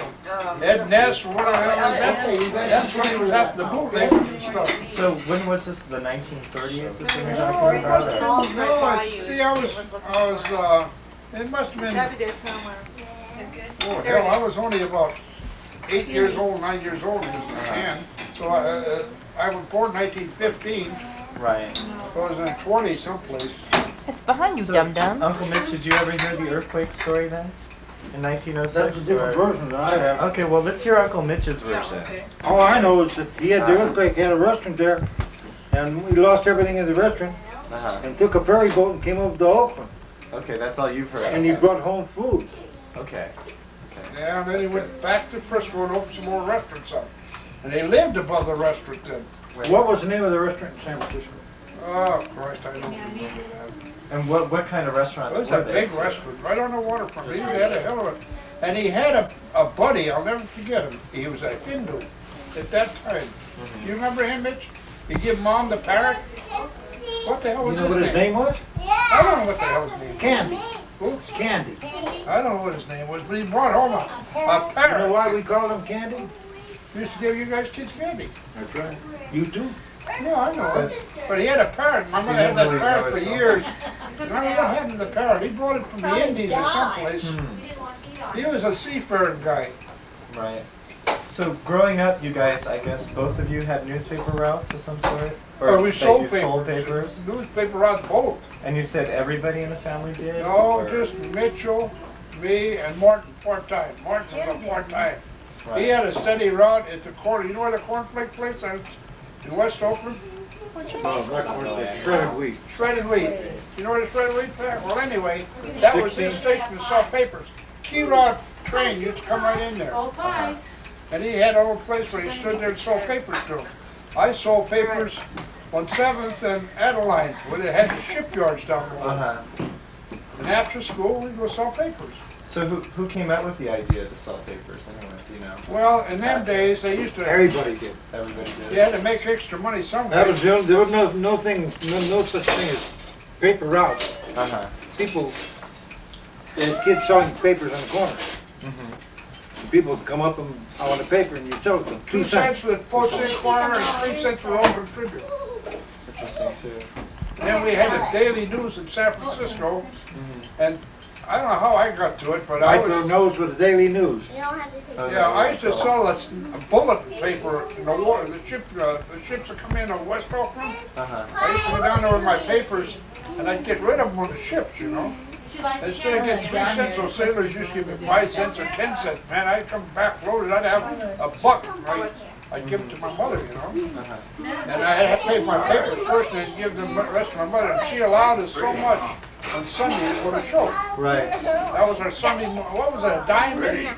B: Ed Ness, or whatever the hell was that? That's when he was after the bootleggers and stuff.
D: So when was this, the 1930s, this thing you're talking about? Or?
B: No, see, I was, it must have been,
F: Gotta be there somewhere.
B: oh hell, I was only about 8 years old, 9 years old in Japan. So I was born 1915,
D: Right.
B: so I was in 20 someplace.
H: It's behind you,
D: So,
H: dum-dum.
D: Uncle Mitch, did you ever hear the earthquake story then? In 1906?
E: That's a different
D: or-
E: version than I have.
D: Okay, well, let's hear Uncle Mitch's version.
E: All I know is that he had the earthquake, he had a restaurant there, and we lost everything in the restaurant,
D: Uh-huh.
E: and took a ferry boat and came over to Oakland,
D: Okay, that's all you've heard.
E: and he brought home food.
D: Okay.
B: Yeah, and then he went back to Frisco and opened some more restaurants up. And they lived above the restaurant then.
E: What was the name of the restaurant in San Francisco?
B: Oh, Christ, I don't remember.
D: And what kind of restaurants
B: It was
D: were
B: a
D: they?
B: big restaurant right on the waterfront. He had a hell of a, and he had a buddy, I'll never forget him. He was a Hindu at that time. You remember him, Mitch? He gave Mom the parrot. What the hell
E: You
B: was
E: know what his
B: his name?
E: name was?
B: I don't know what the hell his name was.
E: Candy.
B: Who?
E: Candy.
B: I don't know what his name was, but he brought home a
E: You know
B: parrot.
E: why we called him Candy?
B: He used to give you guys kids candy.
E: That's right. You too?
B: Yeah, I know it. But he had a parrot. My mother had that parrot for years. I don't know what happened to the parrot. He brought it from the Indies or someplace. He was a seafaring guy.
D: Right. So growing up, you guys, I guess both of you had newspaper routes of some sort?
B: Oh, we
D: that
B: sold
D: you
B: papers.
D: sold papers?
B: Newspaper routes both.
D: And you said everybody in the family did?
B: No,
D: or-
B: just Mitchell, me, and Martin part-time. Martin was a part-time. He
D: Right.
B: had a steady route at the corner. You know where the cornflake place is in West Oakland?
E: No, that was shredded wheat.
B: Shredded wheat. You know where the shredded wheat is? Well, anyway, that was his station to sell papers. Key-Rod train used to come right in there.
F: Old pies.
B: And he had a little place where he stood there and sold papers to them. I sold papers on 7th and Adeline, where they had the shipyards down below.
D: Uh-huh.
B: And after school, we'd go sell papers.
D: So who came up with the idea to sell papers anyway, do you know?
B: Well, in them days, they used to,
E: Everybody did.
D: Everybody did?
B: you had to make extra money
E: That
B: somewhere.
E: was the only, there was no thing, no such thing as paper route,
D: Uh-huh.
E: people, there's kids selling papers on the corner.
D: Mm-hmm.
E: People come up and, I want a paper, and you sell it to them,
B: 2 cents for the Post Inquirer and 3 cents for the Oakland Tribune.
D: Interesting too.
B: Then we had the Daily News in San Francisco, and I don't know how I got to it, but I
E: Wipe your
B: was,
E: nose with the Daily News.
B: yeah, I used to sell a bulletin paper in the water, the ships that come in on West Oakland.
D: Uh-huh.
B: I used to go down there with my papers, and I'd get rid of them on the ships, you know. Instead of getting 3 cents, those sailors used to give me 5 cents or 10 cents. Man, I'd come back loaded, I'd have a buck. I'd give it to my mother, you know. And I had to pay my papers first and then give the rest to my mother. And she allowed us so much on Sundays for the show.
D: Right.
B: That was our Sunday, what was it, a dime?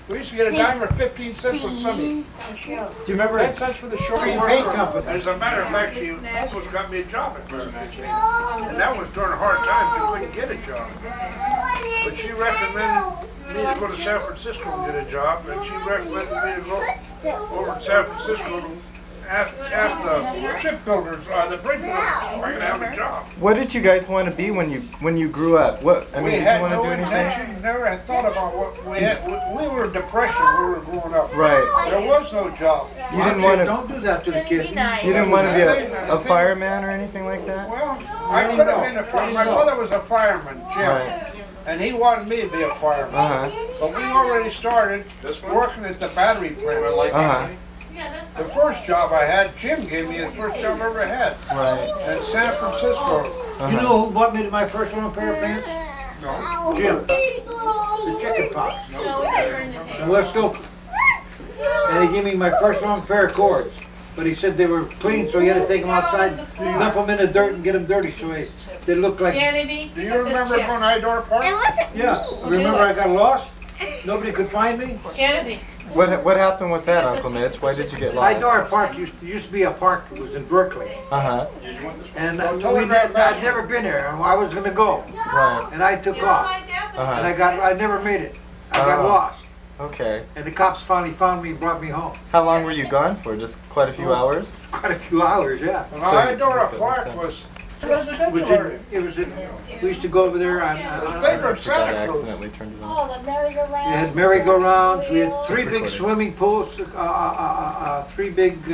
B: We used to get a dime or 15 cents on Sunday.
E: Do you remember?
B: 10 cents for the show.
E: Free paint company.
B: As a matter of fact, she almost got me a job at RobinAnn. And that was during hard times, you couldn't get a job. But she recommended me to go to San Francisco and get a job, and she recommended me to go over to San Francisco to ask the shipbuilders, the bridge builders, if I could have a job.
D: What did you guys want to be when you grew up? What I mean,
B: We
D: did
B: had
D: you want to
B: no
D: do anything?
B: intention, never had thought about what we had. We were in depression when we were growing up.
D: Right.
B: There was no job.
D: You didn't want to.
E: Don't do that to the kid.
D: You didn't want to be a fireman or anything like that.
B: Well, I could have been a fireman. My mother was a fireman, Jim.
D: Right.
B: And he wanted me to be a fireman.
D: Uh-huh.
B: But we already started working at the battery plant.
D: Uh-huh.
B: The first job I had, Jim gave me the first job I ever had.
D: Right.
B: In San Francisco.
E: You know who bought me my first long pair of pants?
B: No.
E: Jim. The chicken pot. In West Oakland. And he gave me my first long pair of cords. But he said they were clean, so he had to take them outside, dump them in the dirt and get them dirty, so they looked like...
F: Genevieve,
B: Do you remember going to Idor Park?
E: Yeah. Remember I got lost? Nobody could find me?
F: Genevieve.
D: What happened with that, Uncle Mitch? Why did you get lost?
E: Idor Park used to be a park. It was in Berkeley.
D: Uh-huh.
E: And I'd never been there. And I was going to go.
D: Right.
E: And I took off. And I never made it. I got lost.
D: Okay.
E: And the cops finally found me and brought me home.
D: How long were you gone for? Just quite a few hours?
E: Quite a few hours, yeah.
B: And
D: So-
B: Idor Park was residential area.
E: We used to go over there on...
B: Favorite
D: I
B: Santa Cruz.
D: accidentally turned it on.
G: Oh, the merry-go-round.
E: We had merry-go-rounds. We had three
D: It's
E: big
D: recorded.
E: swimming pools. Three big...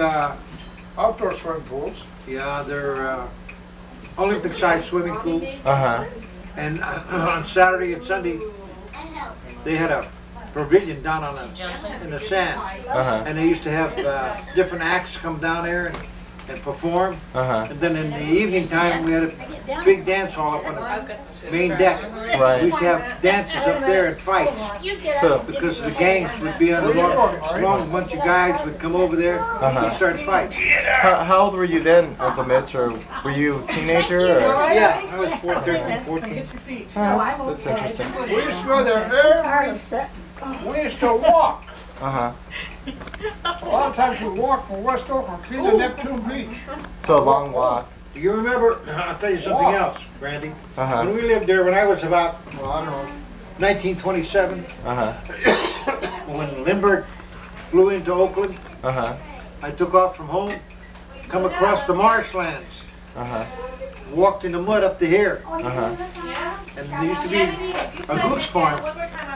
B: Outdoor swimming pools.
E: Yeah, they're Olympic-sized swimming pools.
D: Uh-huh.
E: And on Saturday and Sunday, they had a pavilion down in the sand.
D: Uh-huh.
E: And they used to have different acts come down there and perform.
D: Uh-huh.
E: And then in the evening time, we had a big dance hall up on the main deck.
D: Right.
E: We used to have dances up there and fights.
D: So,
E: Because the gangs would be on a long bunch of guys would come over there and start fights.
D: how old were you then, Uncle Mitch? Or were you a teenager? Or?
E: Yeah, I was 13, 14.
D: Oh, that's interesting.
B: We used to go there we used to walk.
D: Uh-huh.
B: A lot of times we walked from West Oakland to the Neptune Beach.
D: So a long walk.
E: Do you remember, I'll tell you something else, Randy.
D: Uh-huh.
E: When we lived there, when I was about, well, I don't know, 1927,
D: Uh-huh.
E: when Lindbergh flew into Oakland,
D: Uh-huh.
E: I took off from home, come across the marshlands,
D: Uh-huh.
E: walked in the mud up to here.
D: Uh-huh.
E: And there used to be a goose farm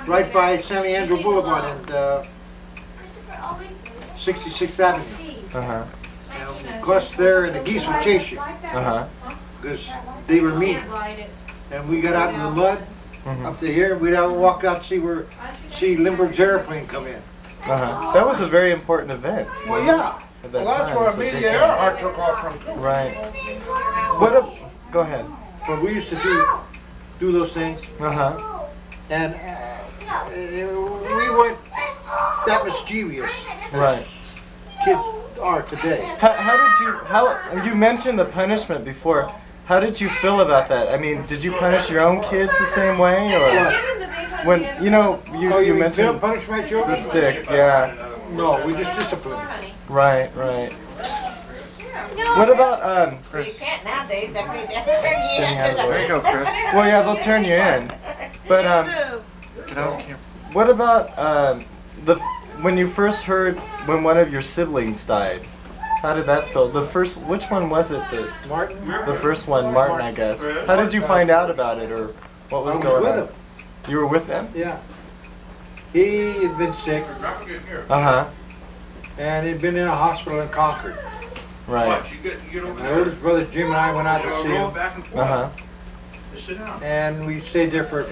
E: right by San Lorenzo Boulevard and 66th Avenue.
D: Uh-huh.
E: And across there, and the geese would chase you
D: Uh-huh.
E: because they were mean. And we got out in the mud
D: Mhm.
E: up to here. We'd walk out and see Lindbergh's airplane come in.
D: Uh-huh. That was a very important event.
B: Well,
D: wasn't it?
B: yeah.
D: At that
B: Well, that's
D: time,
B: where
D: it was a big
B: Amelia
D: thing.
B: Earhart took off from.
D: Right. Go ahead.
E: But we used to do those things,
D: Uh-huh.
E: and we weren't that mischievous
D: Right.
E: kids are today.
D: How you mentioned the punishment before. How did you feel about that? I mean, did you punish your own kids the same way, or when you
E: You
D: mentioned
E: punish my children?
D: the stick? Yeah.
E: No, we just discipline.
D: Right. Right. What about
G: You can't nowadays, I mean, that's turn
D: Jenny, how
A: There you go, Chris.
D: Well, yeah, they'll turn you in. But
A: Get out of camera.
D: what about when you first heard when one of your siblings died? How did that feel? Which one was it?
E: Martin?
D: The first one, Martin, I guess. How did you find out about it, or what was going on?
E: with him.
D: You were with them?
E: Yeah. He had been sick,
D: Uh-huh.
E: and he'd been in a hospital in Concord.
D: Right.
E: My oldest brother Jim and I went out to see him,
D: Uh-huh.
E: and we stayed there for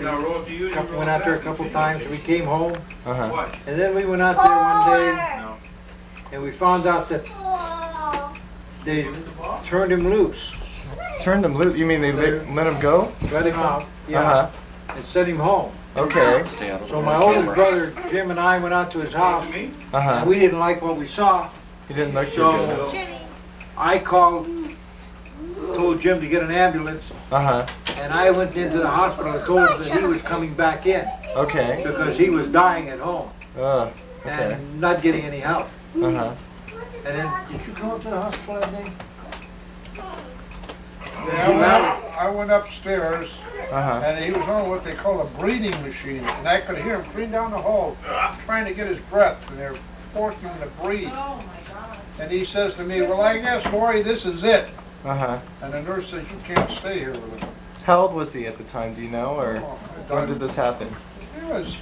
E: went out there a couple times. We came home,
D: Uh-huh.
E: and then we went out there one day, and we found out that they turned him loose.
D: Turned him loose? You mean they let him go?
E: Let him out, yeah,
D: Uh-huh.
E: and sent him home.
D: Okay.
E: So my oldest brother Jim and I went out to his house,
D: Uh-huh.
E: and we didn't like what we saw.
D: He didn't look too
E: So
D: good.
E: I told Jim to get an ambulance,
D: Uh-huh.
E: and I went into the hospital and told him that he was coming back in
D: Okay.
E: because he was dying at home
D: Okay.
E: and not getting any help.
D: Uh-huh.
E: And then, did you go to the hospital that day?
B: Yeah, I went upstairs,
D: Uh-huh.
B: and he was on what they call a breathing machine, and I could hear him clean down the hall, trying to get his breath, and they're forcing him to breathe. And he says to me, well, I guess, Lori, this is it.
D: Uh-huh.
B: And the nurse says, you can't stay here with him.
D: How old was he at the time, do you know, or when did this happen?
B: He was,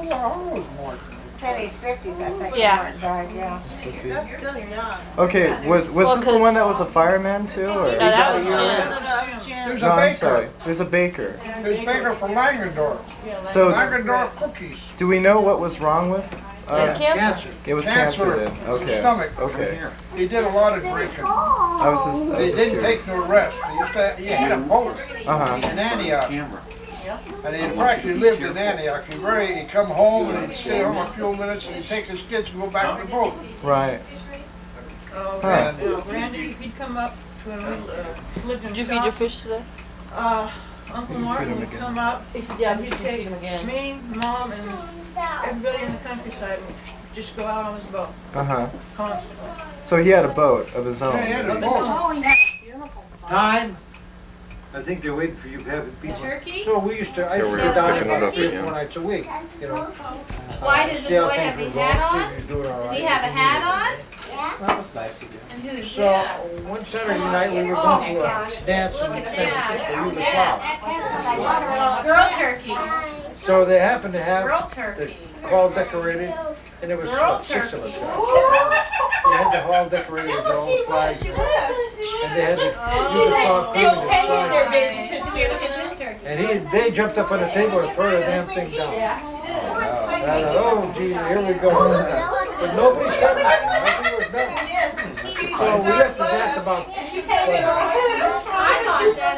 B: how old was Martin?
G: Said he's 50s, I think.
H: Yeah.
G: Martin died, yeah.
D: Fifties?
F: Still young.
D: Okay, was this the one that was a fireman too, or?
H: No, that was
F: No,
H: Jim.
F: Jim.
B: There's
D: No,
B: a
D: I'm
B: baker.
D: sorry. There's a baker.
B: There's baker for Langendorf.
D: So,
B: Langendorf cookies.
D: do we know what was wrong with?
E: Cancer.
D: It was
B: Cancer.
D: cancer then. Okay.
B: Stomach.
D: Okay.
B: He did a lot of drinking.
D: I was
B: He
D: just
B: didn't
D: curious.
B: take no rest. He had a post
D: Uh-huh.
B: in Antioch. And he practically lived in Antioch. He'd come home and he'd stay home a few minutes and he'd take his kids and go back to the boat.
D: Right.
C: Oh,
D: Huh.
C: Randy, he'd come up when we lived in
H: Did you feed your fish today?
C: Uncle
D: You feed
C: Martin
D: him
C: would
D: again.
C: come up.
H: He said, yeah,
C: He'd
H: you can
C: take
H: feed him again.
C: me, Mom, and everybody in the countryside would just go out on his boat
D: Uh-huh.
C: constantly.
D: So he had a boat of his own.
B: Yeah, he had a
D: maybe.
B: boat.
E: Time. I think they're waiting for you to have it beat.
F: Turkey?
E: So I used to go down there about 3 or 4 nights a week, you know.
F: Why does the
E: See how
F: boy
E: things
F: have
E: were
F: a
E: going,
F: hat
E: see
F: on?
E: if he's doing all
F: Does
E: right.
F: he have a hat on?
D: That was nice of you.
F: And who's
E: So
F: this?
E: one Saturday night we were going to a dance in
F: Look at
E: San Francisco, Yugoslavia.
F: Girl turkey.
E: So they happened to have
F: Girl
E: the
F: turkey.
E: hall decorated, and there was
F: Girl
E: about 6 of us
F: turkey.
E: guys. They had the hall decorated with all the flags, and they had the Yugoslav coming to flag.
F: Here, look at this turkey.
E: And they jumped up on the table and threw the damn thing down. And I thought, oh geez, here we go. But nobody said anything, nothing was done. So we left the dance about,
F: I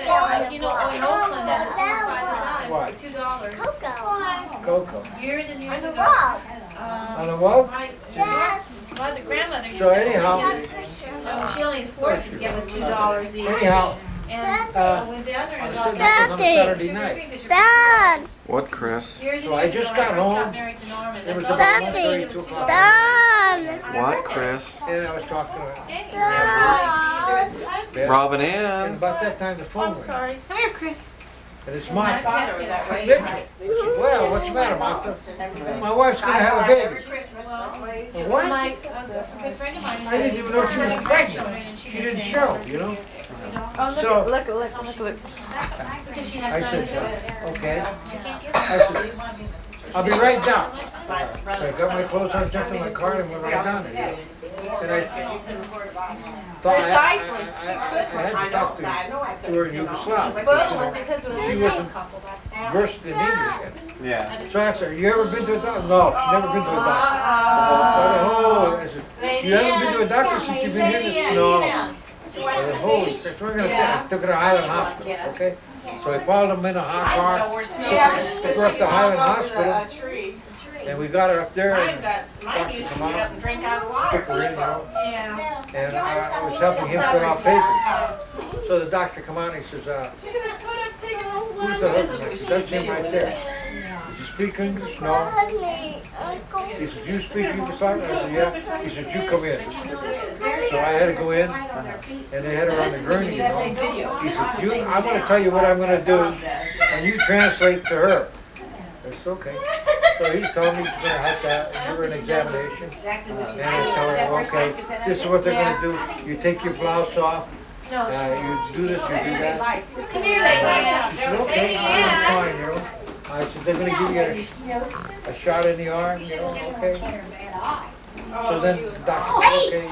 F: thought that, you know, in Oakland, that was
E: What?
F: $2.
E: Cocoa.
F: Years and years ago.
E: On the what?
F: My grandmother used
E: So
F: to.
E: anyhow,
F: She only afforded to give us $2 each.
E: anyhow,
F: And I went down there
E: I
F: and
E: said
F: got
E: this was on a Saturday night.
I: Dad,
A: What, Chris?
F: Years and
E: So I
F: years
E: just
F: ago,
E: got
F: I
E: home.
F: got married to Norman.
E: It was
F: That's all
E: about
F: I
E: 1:30,
F: did. It was
E: 2 o'clock.
I: Dad,
A: What, Chris?
E: And I was talking to her.
F: $2.
E: And
A: RobinAnn.
E: about that time the phone rang.
F: Sorry.
H: Come here, Chris.
E: And it's Mike.
F: Mitchell.
E: Mitchell. Well, what's the matter, Martha? My wife's gonna have a baby.
F: Well,
E: What?
F: my a good friend of mine.
E: I didn't even know she was pregnant. She didn't show, you know? So
H: Look.
F: Because she
E: I
F: has
E: said,
F: time to do it.
E: okay.
F: She can't get
E: I said, I'll be right down. So I got my clothes on, jumped in my car and went right down there. And I thought
F: Precisely.
E: I had to talk to her in Yugoslavia.
F: Spoiled was because it was
E: She
F: a young
E: wasn't
F: couple, that's why.
E: versed in English yet.
D: Yeah.
E: So I asked her, you ever been to a doctor? No, she's never been to a doctor. So I said, you haven't been to a doctor since you've been here? She said, no. I said, holy crap, we're gonna I took her to Highland Hospital, okay? So I followed them in a hot car, took her up to Highland Hospital, and we got her up there and
F: Mine used to get up and drink out of the water.
E: took her in, you know,
F: Yeah.
E: and I was helping him fill out papers. So the doctor come out and he says, who's the husband? I said, that's him right there. Does he speak English? No. He said, you speak Yugoslavian? I said, yeah. He said, you come in. So I had to go in, and they had her on the gurney, you know. He said, I'm going to tell you what I'm going to do, and you translate to her. I said, okay. So he told me he's gonna have to do an examination. And I told him, okay, this is what they're gonna do. You take your blouse off, you do this, you do that.
F: Come here, Lady.
E: She said, okay, I'm fine, you know. I said, they're gonna give you a shot in the arm, you know, okay. So then the doctor said, okay,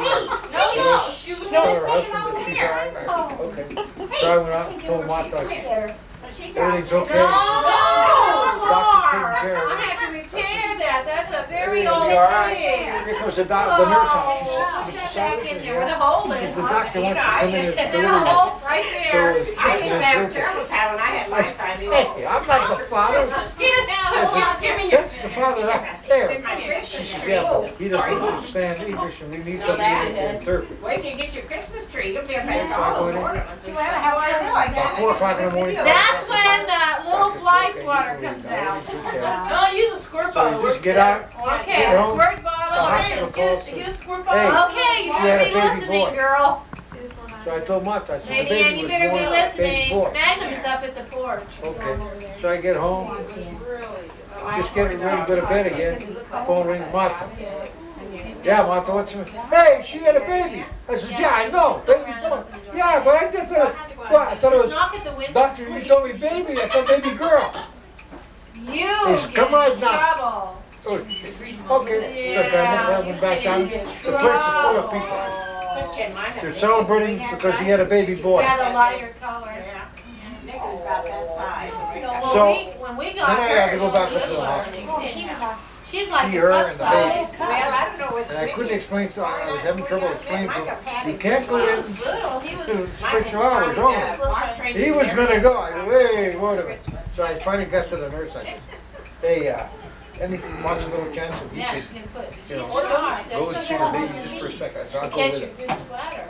E: tell her husband that she's all right. I said, okay. So I went out and told Martha, everything's okay. Doctor's taking care of
F: I
E: it.
F: have to repair that. That's a very
E: Everything will
F: old
E: be all right.
F: thing.
E: Here comes the nurse out. She said,
F: Oh,
E: Mr.
F: shut back in
E: Saulovich,
F: there with a hole in it.
E: the doctor wants to come in and
F: There's
E: deliver
F: a
E: you.
F: hole right
E: So
F: there.
E: it's
G: I used to have a
E: okay.
G: terrible time when I had my son.
E: Hey, I'm not the father.
F: Get it out.
E: I said,
F: Give me your.
E: that's the father out there.
G: My Christmas
E: She said,
G: tree.
E: yeah,
G: Oh,
E: but he doesn't understand English and we need
G: So
E: somebody
G: that-
E: to interpret.
G: Wait till you get your Christmas tree. You'll be able to have
E: So I
G: all
E: go
G: those
E: in.
G: ornaments and
F: Well,
G: stuff.
F: how are you?
E: About 4 o'clock in the morning.
F: That's when little fly swatter comes out.
C: No, use a squirt
E: So
C: bottle.
E: you
C: Works
E: just get
C: better.
E: out.
F: Okay,
E: Get home.
F: squirt
C: I'm
F: bottle.
C: serious. Get a squirt
E: Hey.
C: bottle.
F: Okay, you
E: She had
F: better
E: a
F: be
E: baby
F: listening,
E: boy.
F: girl.
E: So I told Martha, I said, the
F: Lady Ann,
E: baby
F: you
E: was
F: better be
E: born, baby
F: listening.
E: boy.
F: Magnum is up at the porch.
E: Okay, so I get home, just getting ready to go to bed again, phone rings, Martha. Yeah, Martha, what's the matter? Hey, she had a baby. I said, yeah, I know, baby boy. Yeah, but I just thought, I thought it
F: Just
E: was,
F: knock at the window.
E: doctor, you told me baby, I thought baby girl.
F: You
E: Yes,
F: get
E: come on
F: in
E: now.
F: trouble.
E: Oh, okay, so I went back down, the place is full of people. They're celebrating because he had a baby boy.
F: Got a lighter color.
G: Yeah. Nick was about that size.
E: So,
F: When we got
E: then I had to
F: her,
E: go
F: she
E: back
F: was
E: up to the
F: littler
E: hospital.
F: than extension. She's like
E: See
F: a
E: her
F: cup
E: and the baby.
F: size.
G: Well, I don't know what's
E: And I couldn't explain to her, I was having trouble explaining to her, you can't go
F: He
E: in
F: was little. He
E: to
F: was.
E: 6 hours only. He was gonna go, I said, wait, wait a minute. So I finally got to the nurse, I said, hey, any possible chance that you
F: Yeah,
E: could
F: she's gonna put. She's
E: you know,
F: smart.
E: go and see the baby just for a second? I said, I'll go
F: Catch
E: with
F: a
E: her.
F: good splatter.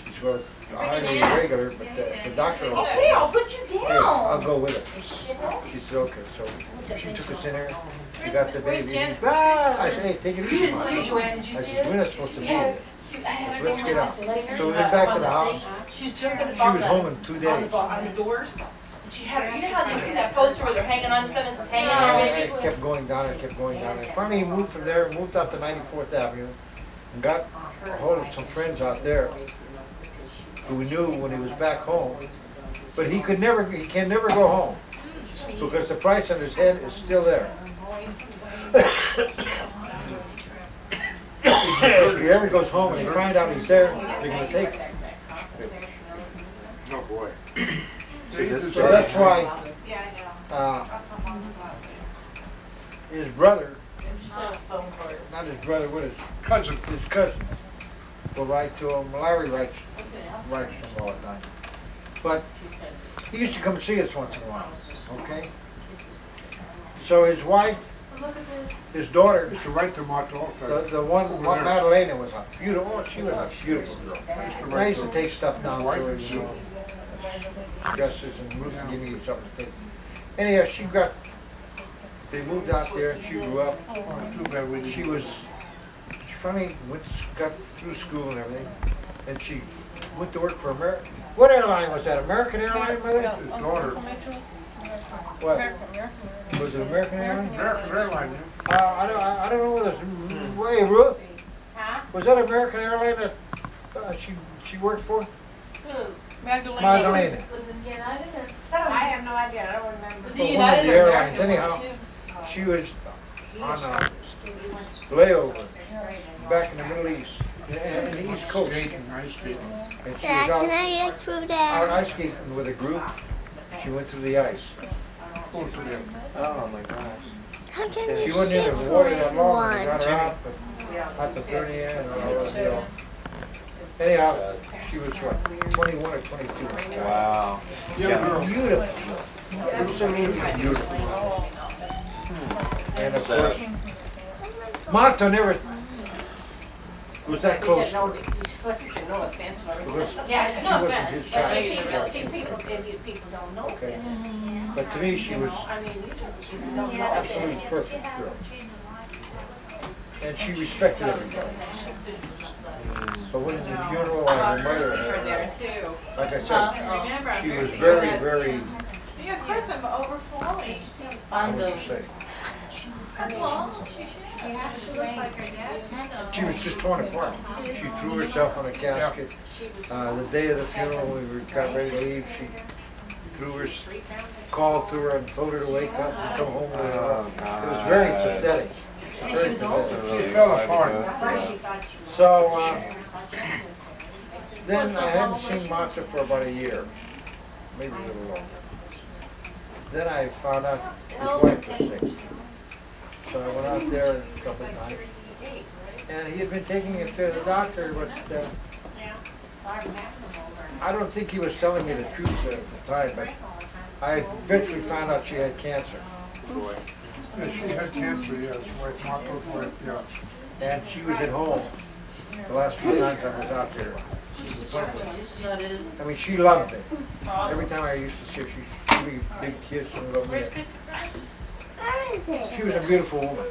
E: She said, well, I ain't regular, but the doctor,
C: Okay, I'll put you
E: hey, I'll
C: down.
E: go with her. She said, okay, so she took us in there, she got the
F: Where's
E: baby.
F: Jen?
E: I said, hey, take it
C: You
E: easy,
C: didn't see
E: Mom.
C: Joann, did you
E: I
C: see
E: said,
C: her?
E: we're not supposed to be
C: Yeah.
E: here.
C: I had her
E: Let's
C: in
E: get
C: my
E: out.
C: house later.
E: So we went back to the house.
C: She's jumping
E: She
C: above
E: was
C: the,
E: home in 2
C: on
E: days.
C: on the doors. And she had her, you know how you see that poster where they're hanging on to something that says hanging on
E: I
C: her?
E: kept going down and kept going down. And finally moved from there, moved up to 94th Avenue, and got a hold of some friends out there who we knew when he was back home. But he can never go home because the price on his head is still there. If he ever goes home and they find out he's there, they're gonna take him.
B: Oh, boy.
E: So that's why, his brother, not his brother, what is
B: Cousin.
E: his cousin, will write to him. Larry writes to him all the time. But he used to come see us once in a while, okay? So his wife, his daughter,
B: Used to write to Martha all the time.
E: the one,
B: Over there.
E: Madalena was a beautiful, oh, she was a beautiful girl.
B: Used to
E: And I
B: write
E: used to
B: to
E: take stuff down to
B: White
E: her,
B: and
E: you
B: Sue.
E: know, dresses, and Ruth would give me something to take. Anyhow, they moved out there and she grew up.
B: Oh, it's too bad we
E: She
B: didn't.
E: was, funny, got through school and everything, and she went to work for American. What airline was that? American Airlines, maybe?
B: His daughter,
E: What? Was it American Airlines?
B: American Airlines,
E: I don't know whether it's, wait, Ruth? Was that American Airline that she worked for?
C: Magdalena.
E: Magdalena.
F: Was it United or?
G: I have no idea, I don't remember.
C: Was
E: Well,
C: it
E: one of
C: United
E: the
C: or
E: airlines,
C: American?
E: anyhow.
C: One, too?
E: She was on a layover back in the Middle East, in the East Coast.
B: skating, ice skating.
E: And she
I: Dad,
E: was
I: can
E: out,
I: I get through
E: out
I: that?
E: ice skating with a group. She went through the ice.
B: Go to them.
D: Oh my gosh.
I: How can
E: She
I: you
E: wasn't in
I: sit
E: the
I: for
E: water that long, they
I: one?
E: got her out the 30 and all that stuff. Anyhow, she was what, 21 or 22.
D: Wow.
B: Young girl.
E: Beautiful. Absolutely beautiful. And of course, Martha never was that close.
G: No offense, Larry.
E: Because
C: Yeah, it's
E: she
C: no
E: wasn't
C: offense.
E: his
G: But
E: child.
G: people don't know
E: Okay.
G: this.
E: But to me, she was
G: I mean, you don't know this.
E: absolutely perfect girl. And she respected everybody. But when in the funeral of her mother,
F: too.
E: like I said,
F: Remember, I'm
E: she was
F: very
E: very, very,
F: Yeah, of course I'm overflowing.
E: I would say,
F: Well, she should. Yeah, she looks like her dad too.
E: She was just torn apart. She threw herself on a casket. The day of the funeral, we got ready to leave. She threw her, called to her and told her to wake up and come home with her. It was very pathetic. Very pathetic.
B: She fell apart.
E: So, then I hadn't seen Martha for about a year, maybe a little longer. Then I found out his wife was sick. So I went out there a couple of times. And he had been taking it to the doctor, but I don't think he was telling me the truth at the time, but I eventually found out she had cancer.
B: Yeah, she had cancer, yes, wife Martha's wife, yeah.
E: And she was at home the last few times I was out there. I mean, she loved me. Every time I used to see her, she'd give me a big kiss and love me. She was a beautiful woman.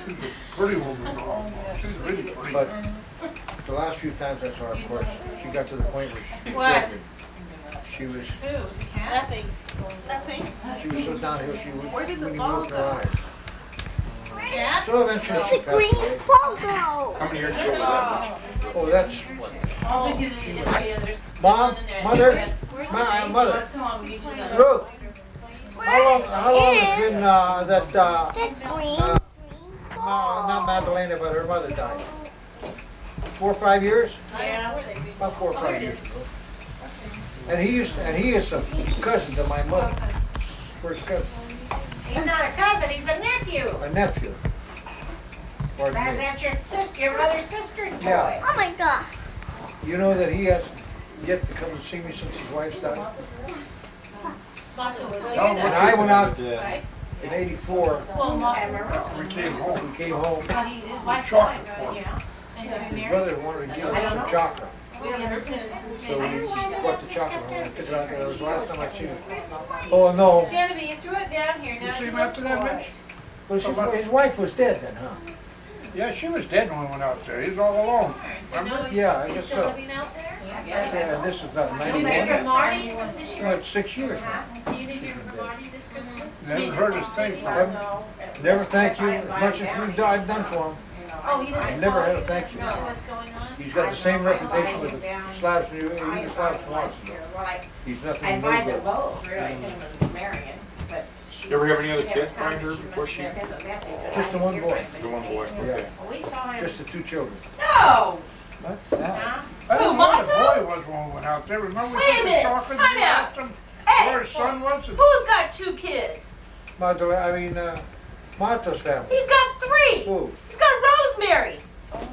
B: She's a pretty woman. She's really pretty.
E: But the last few times I saw her, of course, she got to the point where she
F: What?
E: She was,
G: Nothing. Nothing.
E: she was so downhill, she would,
G: Where did the
E: wouldn't
G: ball
E: move her
G: go?
E: eyes. So eventually she passed away.
A: How many years ago was that?
E: Oh, that's what,
H: I'll take it in the
E: Mom, Mother, Mother, Ruth, how long has it been, not Madalena, but her mother died? 4 or 5 years?
G: Yeah.
E: About 4 or 5 years ago. And he is a cousin to my mother. First cousin.
G: He's not a cousin, he's a nephew.
E: A nephew. Pardon me.
G: That's your brother's sister's boy.
E: Yeah.
F: Oh my God.
E: You know that he hasn't yet to come and see me since his wife died?
F: Macho was
B: No,
F: here
E: When
F: then.
E: I went out
F: Right?
E: in '84,
B: we came home.
E: we came home,
F: His wife
B: Chocolate
F: died,
B: for
F: right?
B: him.
F: And he's been
E: his
F: married.
E: brother wanted to give him some chocolate.
F: We haven't seen him since.
E: So we bought the chocolate home and took it out there. It was the last time I seen him. Oh, no.
F: Genevieve, you threw it down here.
B: You
F: Now
B: see
F: you
B: him
F: look
B: after that,
F: for
B: Mitch?
F: it.
E: Well, his wife was dead then, huh?
B: Yeah, she was dead when we went out there. He was all alone.
F: So now he's,
E: Yeah, I
F: he's
E: guess
F: still
E: so.
F: living out there?
E: Yeah, this is about
F: Did you hear
E: 91.
F: from Marty this
E: No,
F: year?
E: it's 6 years now.
F: You didn't hear from Marty this Christmas?
B: Never heard his thing from him.
E: Never thank you as much as I've done for him.
F: Oh, he doesn't
E: I've never
F: call
E: had
F: you
E: a thank you.
F: to know what's going on?
E: He's got the same reputation with the Slavs, even Slavs wants him. He's nothing
G: I
E: no
G: invited
E: good.
G: both, really, him and Marion, but.
A: You ever have any other kids behind her before she?
E: Just the one boy.
A: The one boy,
E: Yeah,
A: okay.
G: We saw him.
E: just the 2 children.
C: No!
D: That's sad.
G: Huh?
B: I don't
C: Who,
B: know what the
C: Monto?
B: boy was when we went out there. Remember we
C: Wait a
B: took the
C: minute,
B: chocolate
C: time
B: and
C: out.
B: asked him
C: Hey,
B: where his son was? And
C: who's got 2 kids?
E: Martha's family.
C: He's got 3.
E: Who?
C: He's got Rosemary.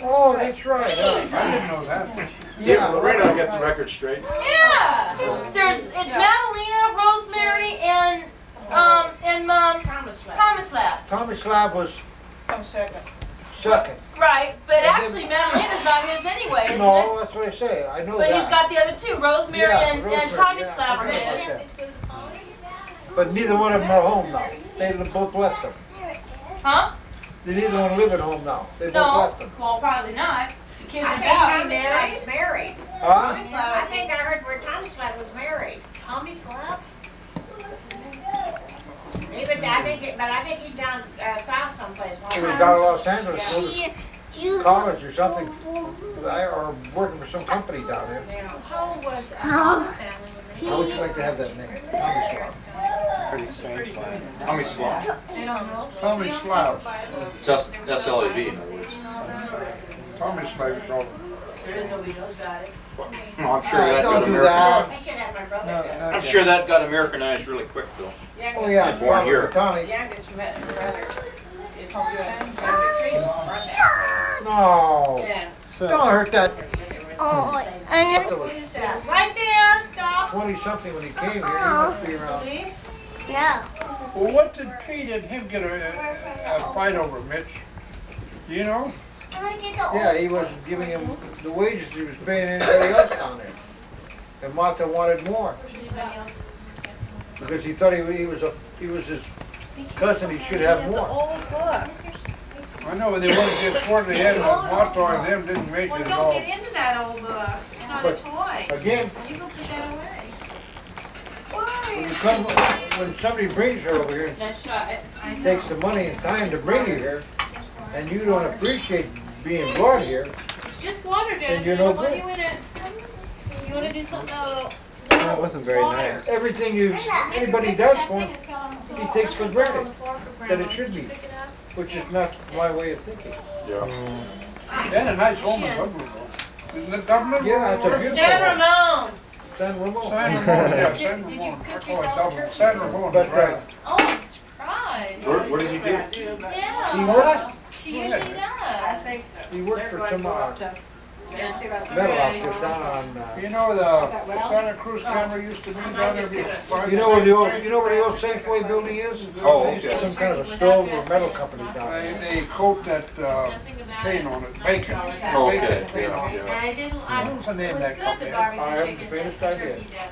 E: Oh, that's right.
C: Jesus.
B: I didn't know that.
A: Yeah, Lorena got the record straight.
C: Yeah. It's Madalena, Rosemary, and
G: Thomas left.
C: Thomas left.
E: Tommy Slav was second.
C: Right, but
E: And then-
C: actually Madalena's not his anyway, isn't
E: No,
C: it?
E: that's what I say. I know
C: But
E: that.
C: he's got the other 2, Rosemary
E: Yeah,
C: and
E: Rosemary,
C: Tommy
E: yeah,
C: Slav
E: I forgot
C: is.
E: about that. But neither one of them are home now. They both left them.
C: Huh?
E: They neither one live at home now. They both
C: No,
E: left them.
C: well, probably not. The kids
G: I
C: are
G: think
C: out.
G: Tommy Slav was married.
E: Huh?
C: Tommy Slav,
G: I think I heard where Tommy Slav was married.
F: Tommy Slap?
G: I think he's down south someplace.
E: He was down in Los Angeles, go to college or something, or working for some company down there.
F: How old was Tom's family when
E: How would you like to have that name? Tommy Slav.
D: Pretty strange line.
A: Tommy Slav.
F: they don't know?
B: Tommy Slav.
A: S-L-A-V, in other words.
B: Tommy Slav called him.
A: Well, I'm sure that got
E: Don't do
A: American.
E: that.
G: I should have my brother.
D: No,
G: do it.
D: no,
A: I'm sure that got Americanized really quick, though.
E: Oh, yeah,
A: Born
E: probably
A: here.
E: Tommy.
G: Youngest brother.
E: No,
G: Yeah.
D: So,
E: don't hurt that.
F: Oh, and
C: Right there, stop.
E: 20-something when he came here, he must be around.
F: yeah.
B: Well, what did Pete and him get a fight over, Mitch? Do you know?
E: Yeah, he was giving him the wages he was paying anybody else down there. And Martha wanted more. Because he thought he was his cousin, he should have more.
C: Old book.
B: I know they wanted to get 40 head, and Motto and them didn't make
F: Well,
B: it at
F: don't
B: all.
F: get into that old book. It's not a
E: But-
F: toy.
E: Again,
F: You can put that away.
E: when you when somebody brings her over here,
F: That shot, I
E: takes the money and time to bring you here, and you don't appreciate being brought here,
F: It's just water, Dad.
E: And you're no
F: What do
E: good.
F: you wanna, you wanna do something out?
D: That wasn't very nice.
E: everything anybody does for him, he takes for granted that it should be, which is not my way of thinking.
A: Yeah.
B: Then a nice home in Dublin, though. Isn't it Dublin?
E: Yeah, it's a beautiful
F: San
E: one.
F: Ramon!
E: San Ramon.
B: San Ramon, yeah, San
F: Did you
B: Ramon. I
F: cook
B: call it
F: yourself
B: Dublin.
F: turkey?
B: San Ramon
E: But,
B: is right.
F: Oh, I'm surprised.
A: Where does he do?
F: Yeah.
E: He worked?
F: She usually does.
E: He worked for some metal outfit down on,
B: You know, the Santa Cruz camera used to be down there before.
E: you know where the old Safeway building is?
A: Oh, okay.
E: Some kind of a stove or metal company down
B: They,
E: there.
B: they coat that,
F: Something about
B: paint on it, bacon.
A: Oh, okay.
B: Bacon paint
A: Yeah,
B: on it.
A: yeah.
F: And I didn't,
B: What was the name
F: it
B: of
F: was
B: that
F: good,
B: company?
F: the
E: I
F: barbecue
E: haven't
F: chicken.
E: the faintest idea.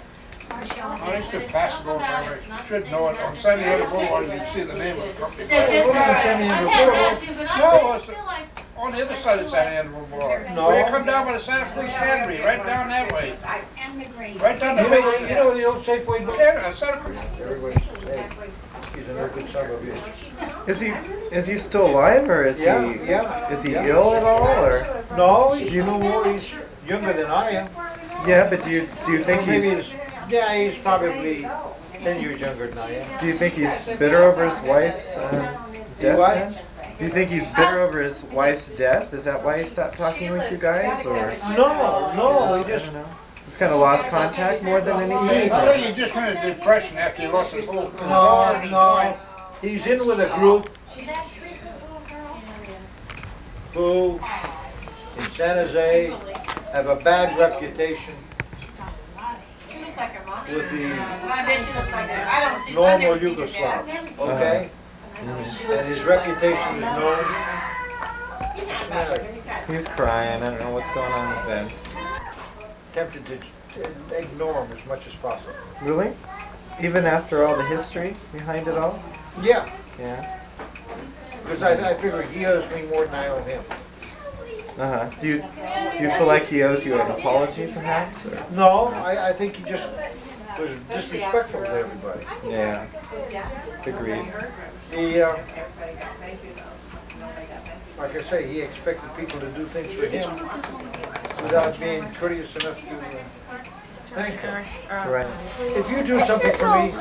B: I used to pass it over there, I should know it, on San Diego Boulevard, you see the name of the company.
F: They're just,
E: Well,
F: I've
E: San Diego
F: had that
E: Boulevard.
F: too, but
B: No,
F: I
B: it's-
F: still like.
B: On the other side of San Diego Boulevard.
E: No.
B: Where you come down by the Santa Cruz Cannery, right down that way. Right down the
E: You
B: base.
E: know where the old Safeway building?
B: Yeah, Santa Cruz.
E: Everybody says, hey, he's a very good son of a bitch.
D: Is he still alive, or is
E: Yeah,
D: he
E: yeah.
D: is he
E: Yeah.
D: ill at all, or?
E: No, he's no more, he's younger than I am.
D: Yeah, but do you think
E: Maybe
D: he's
E: yeah, he's probably 10 years younger than I am.
D: do you think he's bitter over his wife's death?
E: What?
D: then? Do you think he's bitter over his wife's death? Is that why he stopped talking with you guys, or?
E: No, he
D: I
E: just,
D: don't know. Just kind of lost contact more than anything.
B: I think he just went into depression after he lost his whole.
E: no, he's in with a group who in San Jose have a bad reputation
F: She looks like her mom.
E: with the
F: I bet she looks like her. I don't see, I've
E: normal
F: never seen her
E: Yugoslav,
F: dad.
E: okay?
F: She
E: And
F: looks
E: his
F: just like
E: reputation is
F: her.
E: known. What's the matter?
D: He's crying. I don't know what's going on with Ben.
E: Tempted to ignore him as much as possible.
D: Really? Even after all the history behind it all?
E: Yeah,
D: Yeah.
E: because I figure he owes me more than I owe him.
D: Do you feel like he owes you an apology, perhaps? Or?
E: No, I think he just was disrespectful to everybody.
D: Yeah. Agreed.
E: He, like I say, he expected people to do things for him without being courteous enough to thank him.
D: Right.
E: If you do something for me,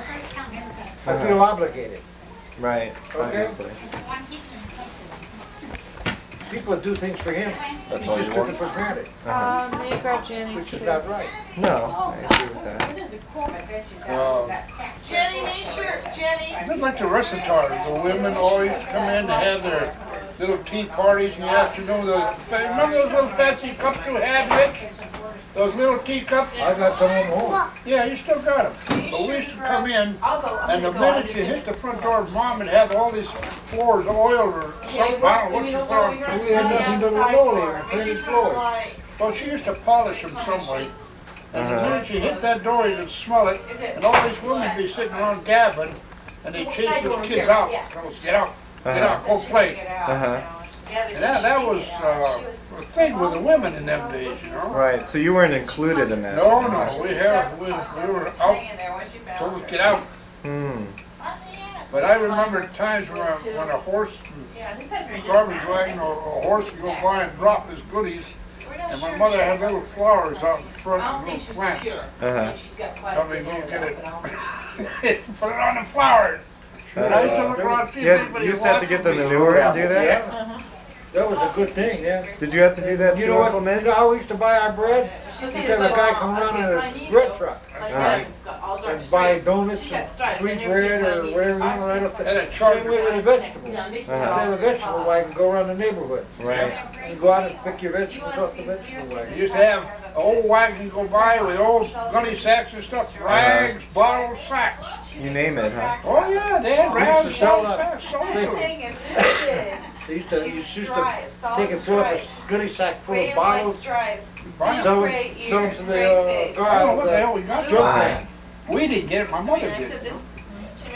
E: I feel obligated.
D: Right.
E: Okay.
D: Obviously.
E: People that do things for him, he
A: That's all
E: just
A: you
E: took
A: want?
E: it for granted,
H: May you grab Jenny
E: which is
H: too?
E: not right.
D: No, I agree with that.
C: Jenny, make sure, Jenny.
B: Just like the recitars, the women all used to come in to have their little tea parties in the afternoon. Remember those little fancy cups you had, Rich? Those little teacups?
E: I got some of them home.
B: Yeah, you still got them. But we used to come in, and the minute you hit the front door, Mom would have all these floors oiled or something. I don't know what you put on.
E: We had nothing but linoleum, painted floors.
B: Well, she used to polish them some way. And the minute you hit that door, you could smell it, and all these women would be sitting around gabbing, and they chase those kids out. Tell us, get out, get out, go play. And that was a thing with the women in them days, you know?
D: Right. So you weren't included in that.
B: No, we were out, told us get out.
D: Hmm.
B: But I remember times when a horse, garbage wagon or a horse would go by and drop his goodies, and my mother had little flowers out in front of little plants. Somebody go get it, put it on the flowers. And I used to look around and see if
D: Yeah,
B: anybody
D: you used to have to
B: watching
D: get the
B: me.
D: manure and do that?
E: Yeah. That was a good thing, yeah.
D: Did you have to do that
E: You
D: too,
E: know what,
D: Uncle
E: you
D: Mitch?
E: know how we used to buy our bread? We'd have a guy come around in a bread truck and buy donuts and sweet bread or whatever, you know, right up
B: And
E: there.
B: a charge.
E: Same way with the vegetables. They have a vegetable wagon, go around the neighborhood.
D: Right.
E: You go out and pick your vegetables off the vegetable
B: We
E: wagon.
B: used to have an old wagon go by with old gunny sacks and stuff, rags, bottles, sacks.
D: You name it, huh?
B: Oh yeah, they had
E: We used to
B: rags,
E: sell
B: bottles,
E: that.
B: sacks, so much.
E: They used to take and fill up a goodie sack full of bottles,
B: Buy 'em.
E: sell them to the
B: I don't know what the hell we got
E: drug
B: from
E: man.
B: it. We didn't get it, my mother did.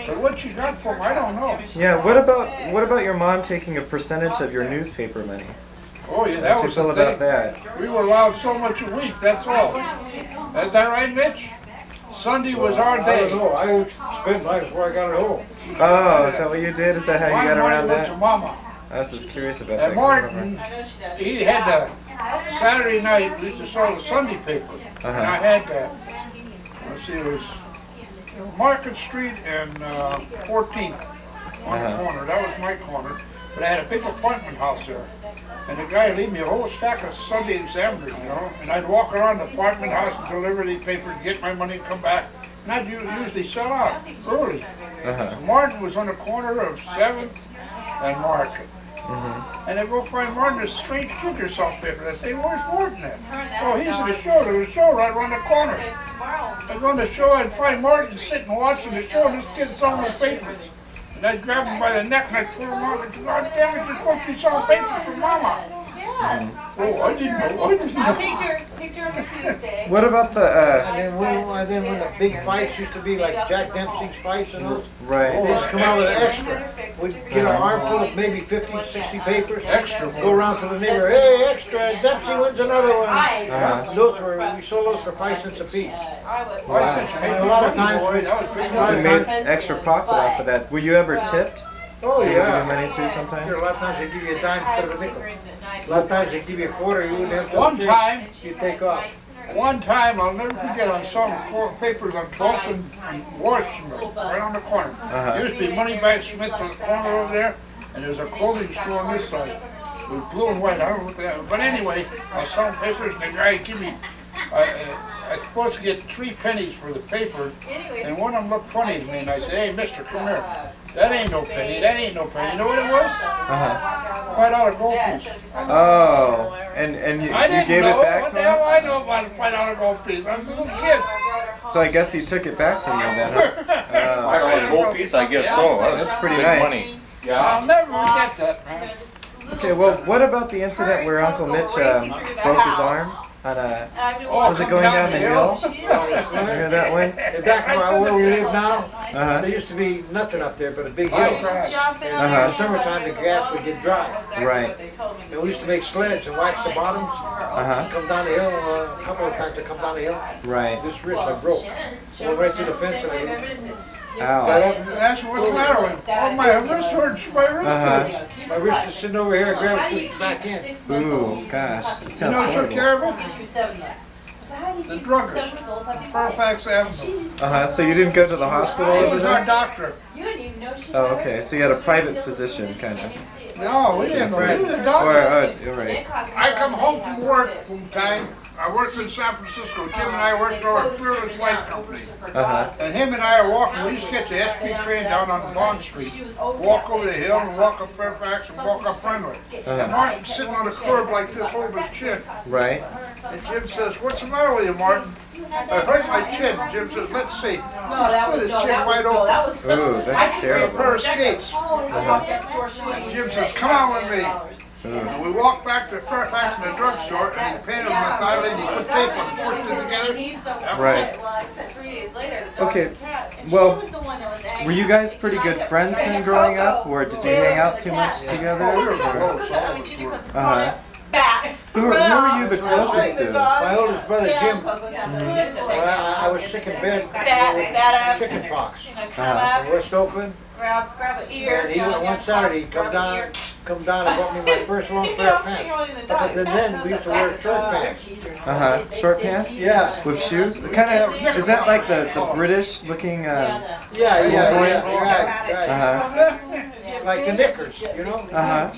B: But what she got from, I don't know.
D: Yeah. What about your mom taking a percentage of your newspaper money?
B: Oh yeah,
D: How
B: that
D: do you
B: was
D: feel
B: the
D: about
B: thing.
D: that?
B: We were allowed so much a week, that's all. Is that right, Mitch? Sunday was our
E: I
B: day.
E: don't know, I would spend mine before I got it home.
D: Oh, is that what you did? Is that how you
B: My
D: got
B: money
D: around
B: went to
D: that?
B: Mama.
D: I was just curious about that.
B: And
D: 'cause I remember-
B: Martin, he had the Saturday night, we used to sell the Sunday paper. And I had, let's see, it was Market Street and 14th on the corner. That was my corner. But I had a big apartment house there. And the guy leave me a whole stack of Sunday Examiners, you know. And I'd walk around the apartment house and deliver the papers, get my money, come back. And I'd usually sell out early. So Martin was on the corner of 7th and Market. And I go find Martin, a strange kid or something. And I say, where's Martin at? Oh, he's in the show. There was a show right around the corner. I go on the show and find Martin sitting watching the show, and this kid's selling the papers. And I'd grab him by the neck and I'd pull him out and say, God damn it, you're supposed to be selling papers for Mama. Oh, I didn't know.
C: Picture on the Tuesday.
D: What about the,
E: And then when the big fights used to be like Jack Dempsey's fights and those, they
D: right.
E: used to come out with an extra. We'd get an armful of maybe 50, 60 papers.
B: Extra.
E: Go around to the neighbor, hey, extra, Dempsey wins another one. Those were, we sold those for 5 cents a piece.
B: A
E: A lot of times we-
B: that was big
E: a lot
D: You
E: of
D: made
E: times-
D: extra profit off of that. Were you ever tipped?
E: Oh,
D: Did you give
E: yeah.
D: money too sometimes?
E: A lot of times they give you a dime instead of a nickel. A lot of times they give you a quarter, you wouldn't have to.
B: One time,
E: You take off.
B: One time, I'll never forget, I saw the papers on 12th and Washington, right on the corner. There used to be Money Bag Smith on the corner over there, and there's a clothing store on this side. It was blue and white, I don't know what that was. But anyway, I was selling papers, and the guy gave me, I was supposed to get 3 pennies for the paper, and one of them looked funny to me, and I said, hey, mister, come here. That ain't no penny, that ain't no penny. You know what it was? $5 gold piece.
D: Oh, and you
B: I didn't
D: gave
B: know.
D: it back
B: What
D: to
B: the hell
D: him?
B: I know about a $5 gold piece? I'm a little kid.
D: So I guess he took it back from you then, huh?
A: I got a gold piece, I guess so.
D: That's pretty
A: big
D: nice.
A: money.
B: I'll never forget that, man.
D: Okay, well, what about the incident where Uncle Mitch broke his arm on a? Was it going down the hill? Did you hear that way?
E: And back where we live now,
D: Uh
E: there used to be nothing up there but a big hill.
B: Right.
E: And in the summertime, the grass would get dry.
D: Right.
E: And we used to make sleds and wax the bottoms, come down the hill, a couple of times to come down the hill.
D: Right.
E: This wrist I broke. Went right through the fence and I got
D: Ow.
E: up.
B: That's what's the matter with me. Oh, my wrist hurts, my wrist hurts.
E: My wrist is sitting over here, I grabbed it, pushed it back in.
D: Ooh, gosh, that
B: You
D: sounds
B: know who took
D: horrible.
B: care of it? The druggist, Fairfax Avenue.
D: So you didn't go to the hospital
B: He
D: over
B: was our
D: this?
B: doctor.
D: Oh, okay. So you had a private physician, kind of.
B: No, we didn't know. He was a
D: Or,
B: doctor.
D: you're right.
B: I come home from work from time. I worked in San Francisco. Jim and I worked over at Fearless Light Company. And him and I are walking. We used to get the SP train down on Bond Street. Walk over the hill and walk up Fairfax and walk up Friendly. And Martin's sitting on the curb like this over his chin.
D: Right.
B: And Jim says, what's the matter with you, Martin? I hurt my chin. Jim says, let's see.
C: No, that was,
B: With his
C: no,
B: chin
C: that was,
B: wide
C: no,
B: open.
C: that was.
D: Ooh, that's
B: A
D: terrible.
B: pair of skates. Jim says, come on with me. And we walked back to Fairfax in the drugstore, and he painted my thigh, and he put tape on it, pushed it together.
D: Right. Okay, well, were you guys pretty good friends then growing up, or did you hang out too much together? Who were you the closest to?
E: My oldest brother Jim, when I was sick in bed with chicken pox. In West Oakland.
F: Grab an ear.
E: And he went one Saturday, he'd come down and bought me my first long pair of pants. But then we used to wear short pants.
D: Short pants?
E: Yeah.
D: With shoes? Kind of, is that like the British looking,
E: Yeah, right. Like the knickers, you know? The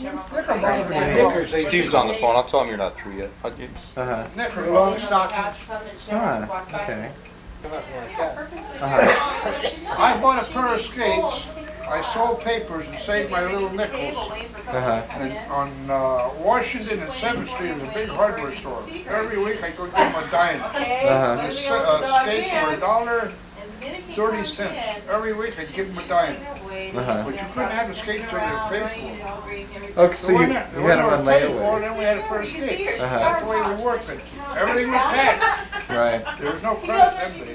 E: knickers. they-
A: Steve's on the phone, I'll tell him you're not through yet.
E: The long stockings.
D: Okay.
B: I bought a pair of skates. I sold papers and saved my little nickels. And on Washington and 7th Street is a big hardware store. Every week I go give them a dime. The skates were $1.30. Every week I'd give them a dime. But you couldn't have the skates until they were paid for.
D: Okay, so you had them on layaway.
B: Then we had a pair of skates. That's the way we worked it. Everything was cash.
D: Right.
B: There was no credit to everybody.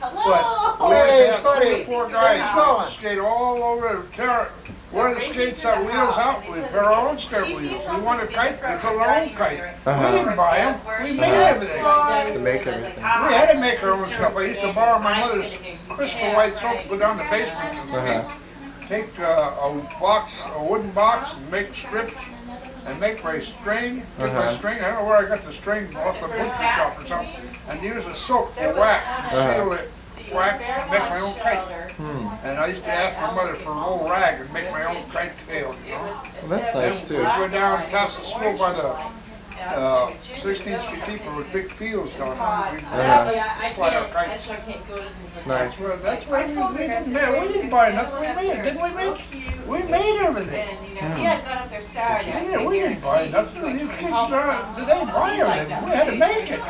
B: But we
E: Hey,
B: had
E: buddy,
B: 4
E: how's it going?
B: guys skate all over the Where the skates on wheels out, we put our own stair wheels. We want a kite, we put our own kite. We didn't buy them, we made everything.
D: To make everything.
B: We had to make our own stuff. I used to borrow my mother's crystal white soap, go down the basement and take a wooden box and make strips and make my string. I don't know where I got the string off the butcher shop or something. And use a soap for wax and seal it. Wax and make my own kite. And I used to ask my mother for a little rag and make my own kite tail, you know.
D: Well, that's nice too.
B: We go down past the school by the 16th Street people with big fields down there. We fly our kites.
D: It's nice.
B: That's where we didn't buy nothing, we made it, didn't we, Mitch? We made everything. Yeah, we didn't buy nothing. These kids today buy everything. We had to make it.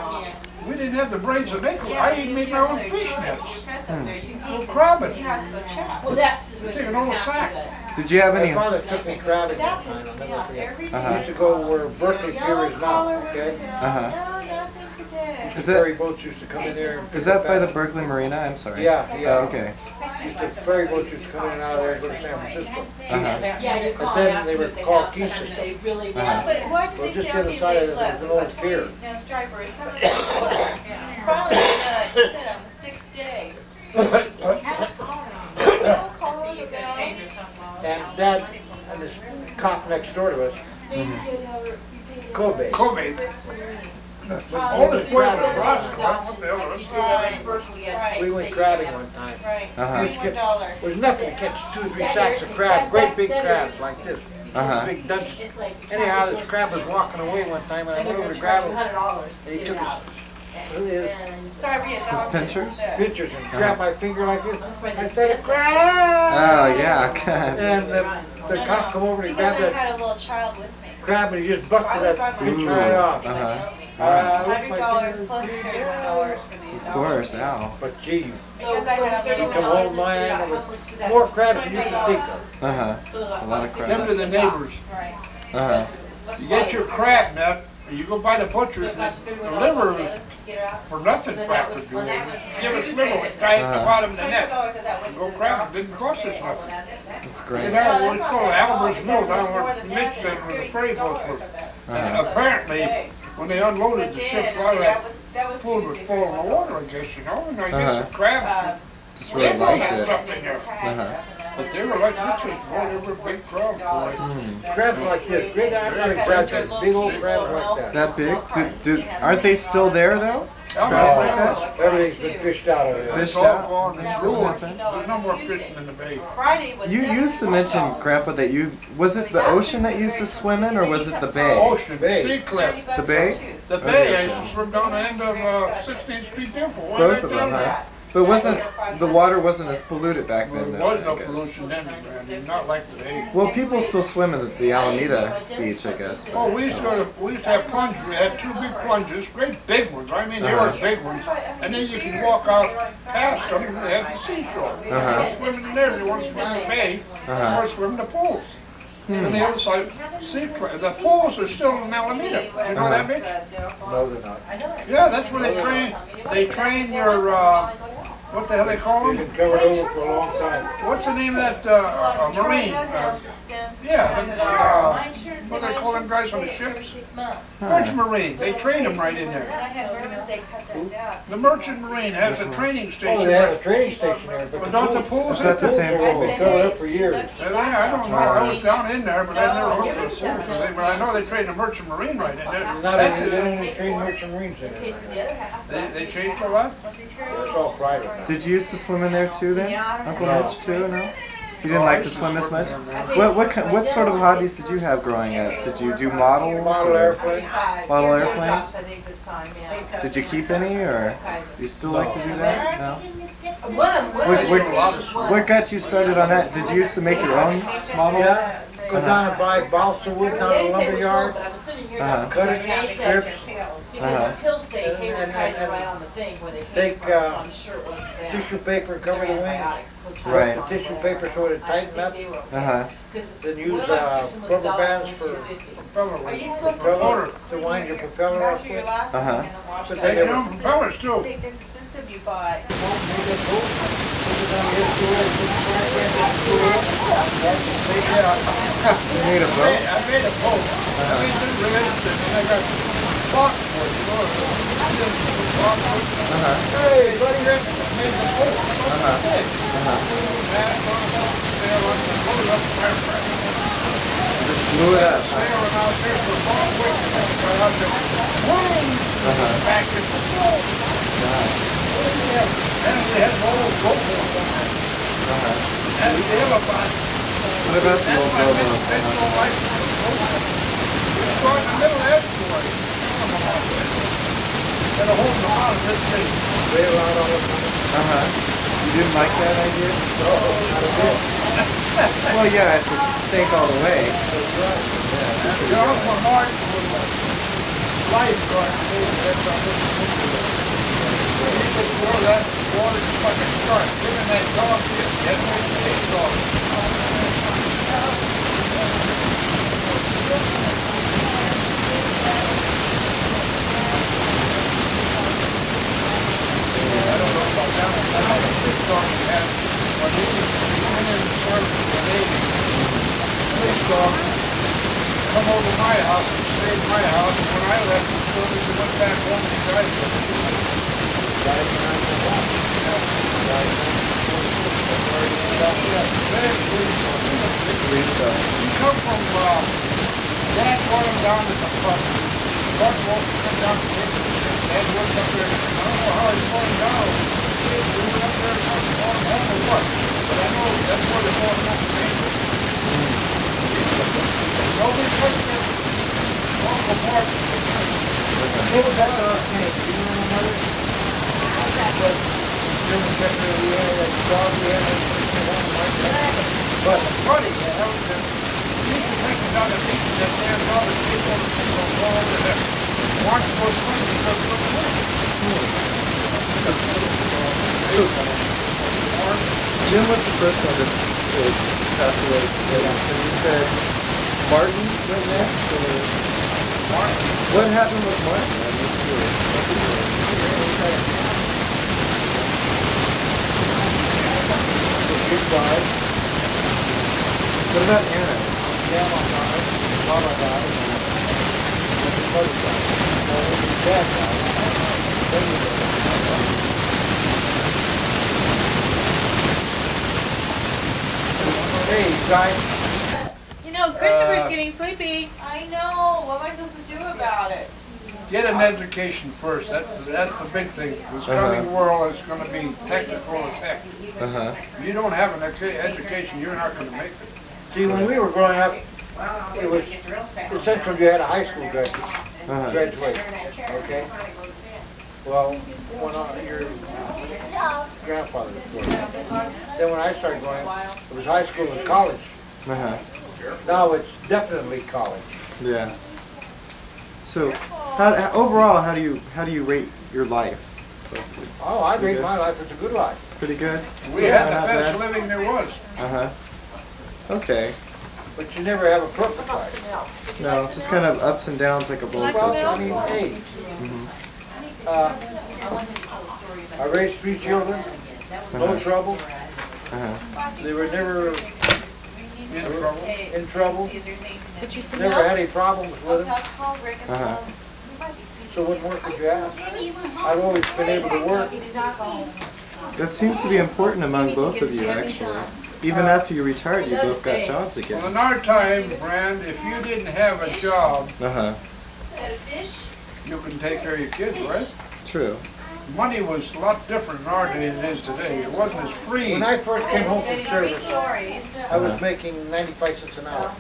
B: We didn't have the brains to make it. I even made my own fish nets. Little crabbing. We take an old sack.
D: Did you have any?
E: My father took me crabbing one time. I'll never forget. We used to go where Berkeley Pier is now, okay?
D: Is
E: Ferry
D: that
E: boats used to come in there.
D: is that by the Berkeley Marina? I'm sorry.
E: Yeah.
D: Oh, okay.
E: The ferry boats used to come in and out of there and go to San Francisco.
G: But
E: then they were called key systems.
F: Well,
E: just the other side of it, there's an old pier.
F: Now, Striper, finally, he said on the 6th day.
E: And Dad and this cop next door to us, Kobe.
B: Kobe. Oldest boy in the class. What the hell?
E: We went crabbing one time.
F: Right.
E: Used to get, there was nothing to catch 2 or 3 sacks of crab, great big crabs like this. Big dunches. Anyhow, this crab was walking away one time and I went over to grab him. And he took
D: His pinchers?
E: pictures and grabbed my finger like this. I said, crab!
D: Oh yeah. God.
E: And the cop come over and he grabbed
F: I
E: that
F: had a little child with me.
E: crab and he just busted that pinch right off.
F: $100 plus $31 for these.
D: Of course. Ow.
E: But gee,
F: Because I had a
E: you come home mine with more crabs than you can think of.
D: A lot of
B: Send
D: crap.
B: to the neighbors.
F: Right.
B: You get your crab net, and you go by the butcher's, and the liver is for nothing practically. Give a sliver, tie it at the bottom of the net. And go crab, it didn't cost us nothing.
D: That's
B: You
D: great.
B: know, we call it Albert's Mill down where Mitch said where the ferry boats were. And apparently, when they unloaded the ships, a lot of that food was full in the water, I guess, you know, and I guess the crabs
D: Just
B: were
D: really
B: all
D: liked
B: that
D: it.
B: stuff in there. But they were like bitches, boy, they were big crabs, boy.
E: Crabs like this, great Atlantic crabs, big old crabs like that.
D: That big? Aren't they still there though? Crabs like that?
E: Everything's been fished out of there.
D: Fished
B: It's all
D: out?
B: gone, it's ruined. There's no more fishing in the bay.
F: Friday was.
D: You used to mention, Grandpa, that was it the ocean that you used to swim in, or was it the bay?
B: Ocean,
E: Bay.
B: sea cliff.
D: The bay?
B: The bay, I used to swim down the end of 16th Street Temple.
D: Both of them, huh? But the water wasn't as polluted back then,
B: There
D: though,
B: was no
D: I guess.
B: pollution then, man, not like today.
D: Well, people still swim in the Alameda Beach, I guess. but-
B: Oh, we used to have plunges. We had 2 big plunges, great big ones. I mean, they were big ones. And then you can walk out past them and they have the seashore. Swimming in there if you want to swim in the bay or swim in the pools. And the other side, the pools are still in Alameda. Do you know that, Mitch?
E: No, they're not.
B: Yeah, that's where they train your, what the hell they call
E: They've
B: them?
E: been covered over for a long time.
B: What's the name of that, Marine? Yeah, that's, what do they call them guys on the ships? Merchant Marine, they train them right in there. The Merchant Marine has a training station.
E: Oh, they have a training station there, but
B: But
E: the
B: don't the
E: pools,
B: pools
D: Is that
B: have
D: the same
E: they've been covered up for years.
B: I don't know, I was down in there, but I never looked at the pools, but I know they train the Merchant Marine right in there.
E: Not
B: That's
E: only, they
B: it.
E: don't even train merchant marines in there.
B: They changed all that?
E: It's all private.
D: Did you used to swim in there too then? Uncle Mitch too, no? You didn't like to swim as much? What sort of hobbies did you have growing up? Did you do models?
E: Model
D: or
E: airplane.
D: Model airplanes? Did you keep any, or you still like to do that? No? What got you started on that? Did you used to make your own model?
E: Yeah, go down and buy balsa wood down at the lumber yard, cut it in strips, take tissue paper and cover the wings,
D: Right.
E: the tissue paper so it tighten up, then use rubber bands for propeller to wind your propeller up with. But
B: They
E: they
B: do
E: never
B: propellers too.
F: There's a system you buy.
E: made that boat, put it
D: You made a boat?
B: I made a boat. I made it registered, and I got box for it, you know. Hey, buddy, I made the boat.
D: Just blew it up.
B: Sailing out there for 4 weeks, and I got out there, boom, back in the boat. And they had an old rowboat on it. And the elephant.
D: What about the old
B: That's
D: rowboat?
B: why I don't like the rowboat. It's going in the middle of that story. And a whole lot of this thing. Way around all the time.
D: You didn't like that idea?
B: No, not a bit.
D: Well, yeah, if it sank all the way.
B: The Uncle Martin was a lifeguard. That's a he could throw that water like a shark. Giving that dog this, that's what he takes off. I don't know about that one. I know this dog he had when he went in the service in the Navy. This dog come over to my house and stayed at my house. And when I left the service, he went back home and he died with it. He come from, Dad brought him down to the front. Brought him over to come down to the Dad worked up there. I don't know how he's going down. He went up there and brought him home or what. But I know that's where they're going home to me. Nobody touched him. Uncle Martin.
E: What was that dog's name? Do you remember?
B: But funny, he used to take him down the beach and that damn dog would take over the people and go over there. Watch for swim because of the wind.
D: Jim was the first one to pass away. And you said Martin went next? Or?
B: Martin.
D: What happened with Martin? I'm just curious.
E: He died.
D: What about Anna?
E: Grandma died. Mama died. And his mother died. And when his dad died, then he died. Hey, he died.
C: You know, Christopher's getting sleepy. I know. What am I supposed to do about it?
B: Get an education first. That's the big thing. This coming world is going to be technical as heck. If you don't have an education, you're not going to make it.
E: See, when we were growing up, it was essential you had a high school graduate. Okay? Well, when your grandfather was growing up. Then when I started growing up, it was high school and college. Now it's definitely college.
D: Yeah. So, overall, how do you rate your life?
E: Oh, I rate my life as a good life.
D: Pretty good.
B: We had the best living there was.
D: Okay.
E: But you never have a perfect life.
D: No, just kind of ups and downs like a roller
E: Well,
D: coaster.
E: I mean, hey, I raised 3 children, no trouble. They were never in trouble.
H: But you
E: Never had any problems with them. So what more could you ask? I've always been able to work.
D: That seems to be important among both of you, actually. Even after you retired, you both got jobs
B: Well,
D: again.
B: in our time, Brand, if you didn't have a job, you can take care of your kids, right?
D: True.
B: Money was a lot different in our day than it is today. It wasn't as free.
E: When I first came home from service, I was making 95 cents an hour.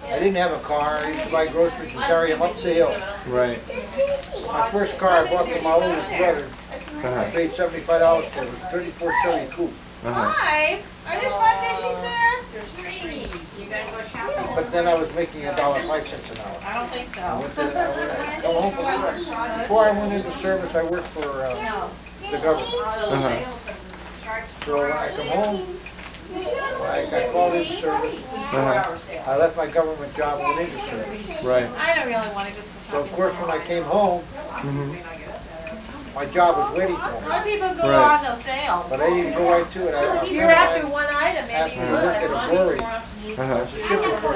E: I didn't have a car. I used to buy groceries and carry them up the hill.
D: Right.
E: My first car I bought for my oldest brother. I paid $75 for it. It was 34 Chevy Coupe.
F: 5? Are there spot fishies there?
G: There's 3. You gotta go shopping.
E: But then I was making $1.05 an hour.
F: I don't think so.
E: I come home from service. Before I went into service, I worked for the government. So when I come home, I got called into service. I left my government job and went into service.
D: Right.
F: I don't really want to go
E: So of course, when I came home, my job was waiting for
F: A
E: me.
F: lot of people go
D: Right.
F: on those sales.
E: But I didn't go right to it.
F: If you're after one item, maybe
E: After
F: you
E: work at
F: would.
E: a brewery,
D: Uh-huh.
E: as a shipping clerk for a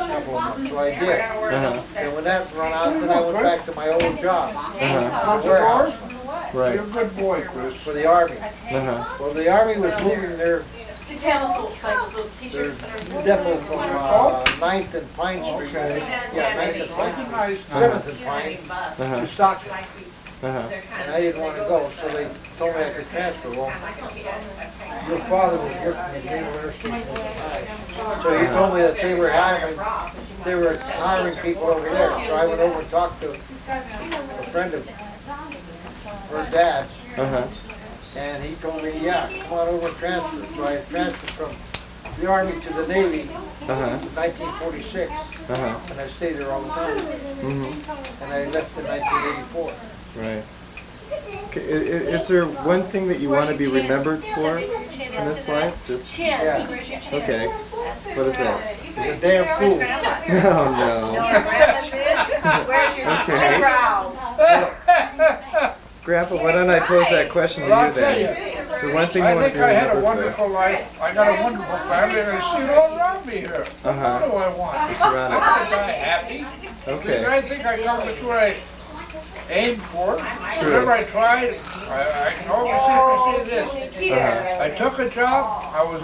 E: couple of months, so I did.
D: Uh-huh.
E: And when that run out, then I went back to my old job,
D: Uh-huh.
E: the warehouse
D: Right.
B: You're a good boy, Chris.
E: for the Army.
D: Uh-huh.
E: Well, the Army was moving their
C: She cancels like those little t-shirts that are.
E: depot from 9th and Pine Street. Yeah, 9th and Pine Street,
B: Nice.
E: 7th and Pine,
D: Uh-huh.
E: to Stockton.
D: Uh-huh.
E: And I didn't want to go, so they told me I could transfer. Well, your father was working at the university at the time. So he told me that they were hiring people over there. So I went over and talked to a friend of her dad's,
D: Uh-huh.
E: and he told me, yeah, come on over and transfer. So I transferred from the Army to the Navy
D: Uh-huh.
E: in 1946,
D: Uh-huh.
E: and I stayed there all the time.
D: Mm-hmm.
E: And I left in 1984.
D: Right. Okay, is there one thing that you want to be remembered for in this life? Just
E: Yeah,
D: okay. What is that?
E: he's a damn fool.
D: Oh no.
F: Where's your
D: Okay.
F: eyebrow?
D: Grandpa, why don't I pose that question to
B: Well, I'll
D: you
B: tell you,
D: then? So one thing you
B: I
D: want to
B: think
D: be
B: I had a
D: remembered for.
B: wonderful life. I got a wonderful family, and I see it all around me here.
D: Uh-huh.
B: What do I want?
D: You're surrounded.
B: I want to die happy.
D: Okay.
B: I think I accomplished what I aimed for.
D: True.
B: Whatever I tried, I can always say this.
D: Uh-huh.
B: I took a job, I was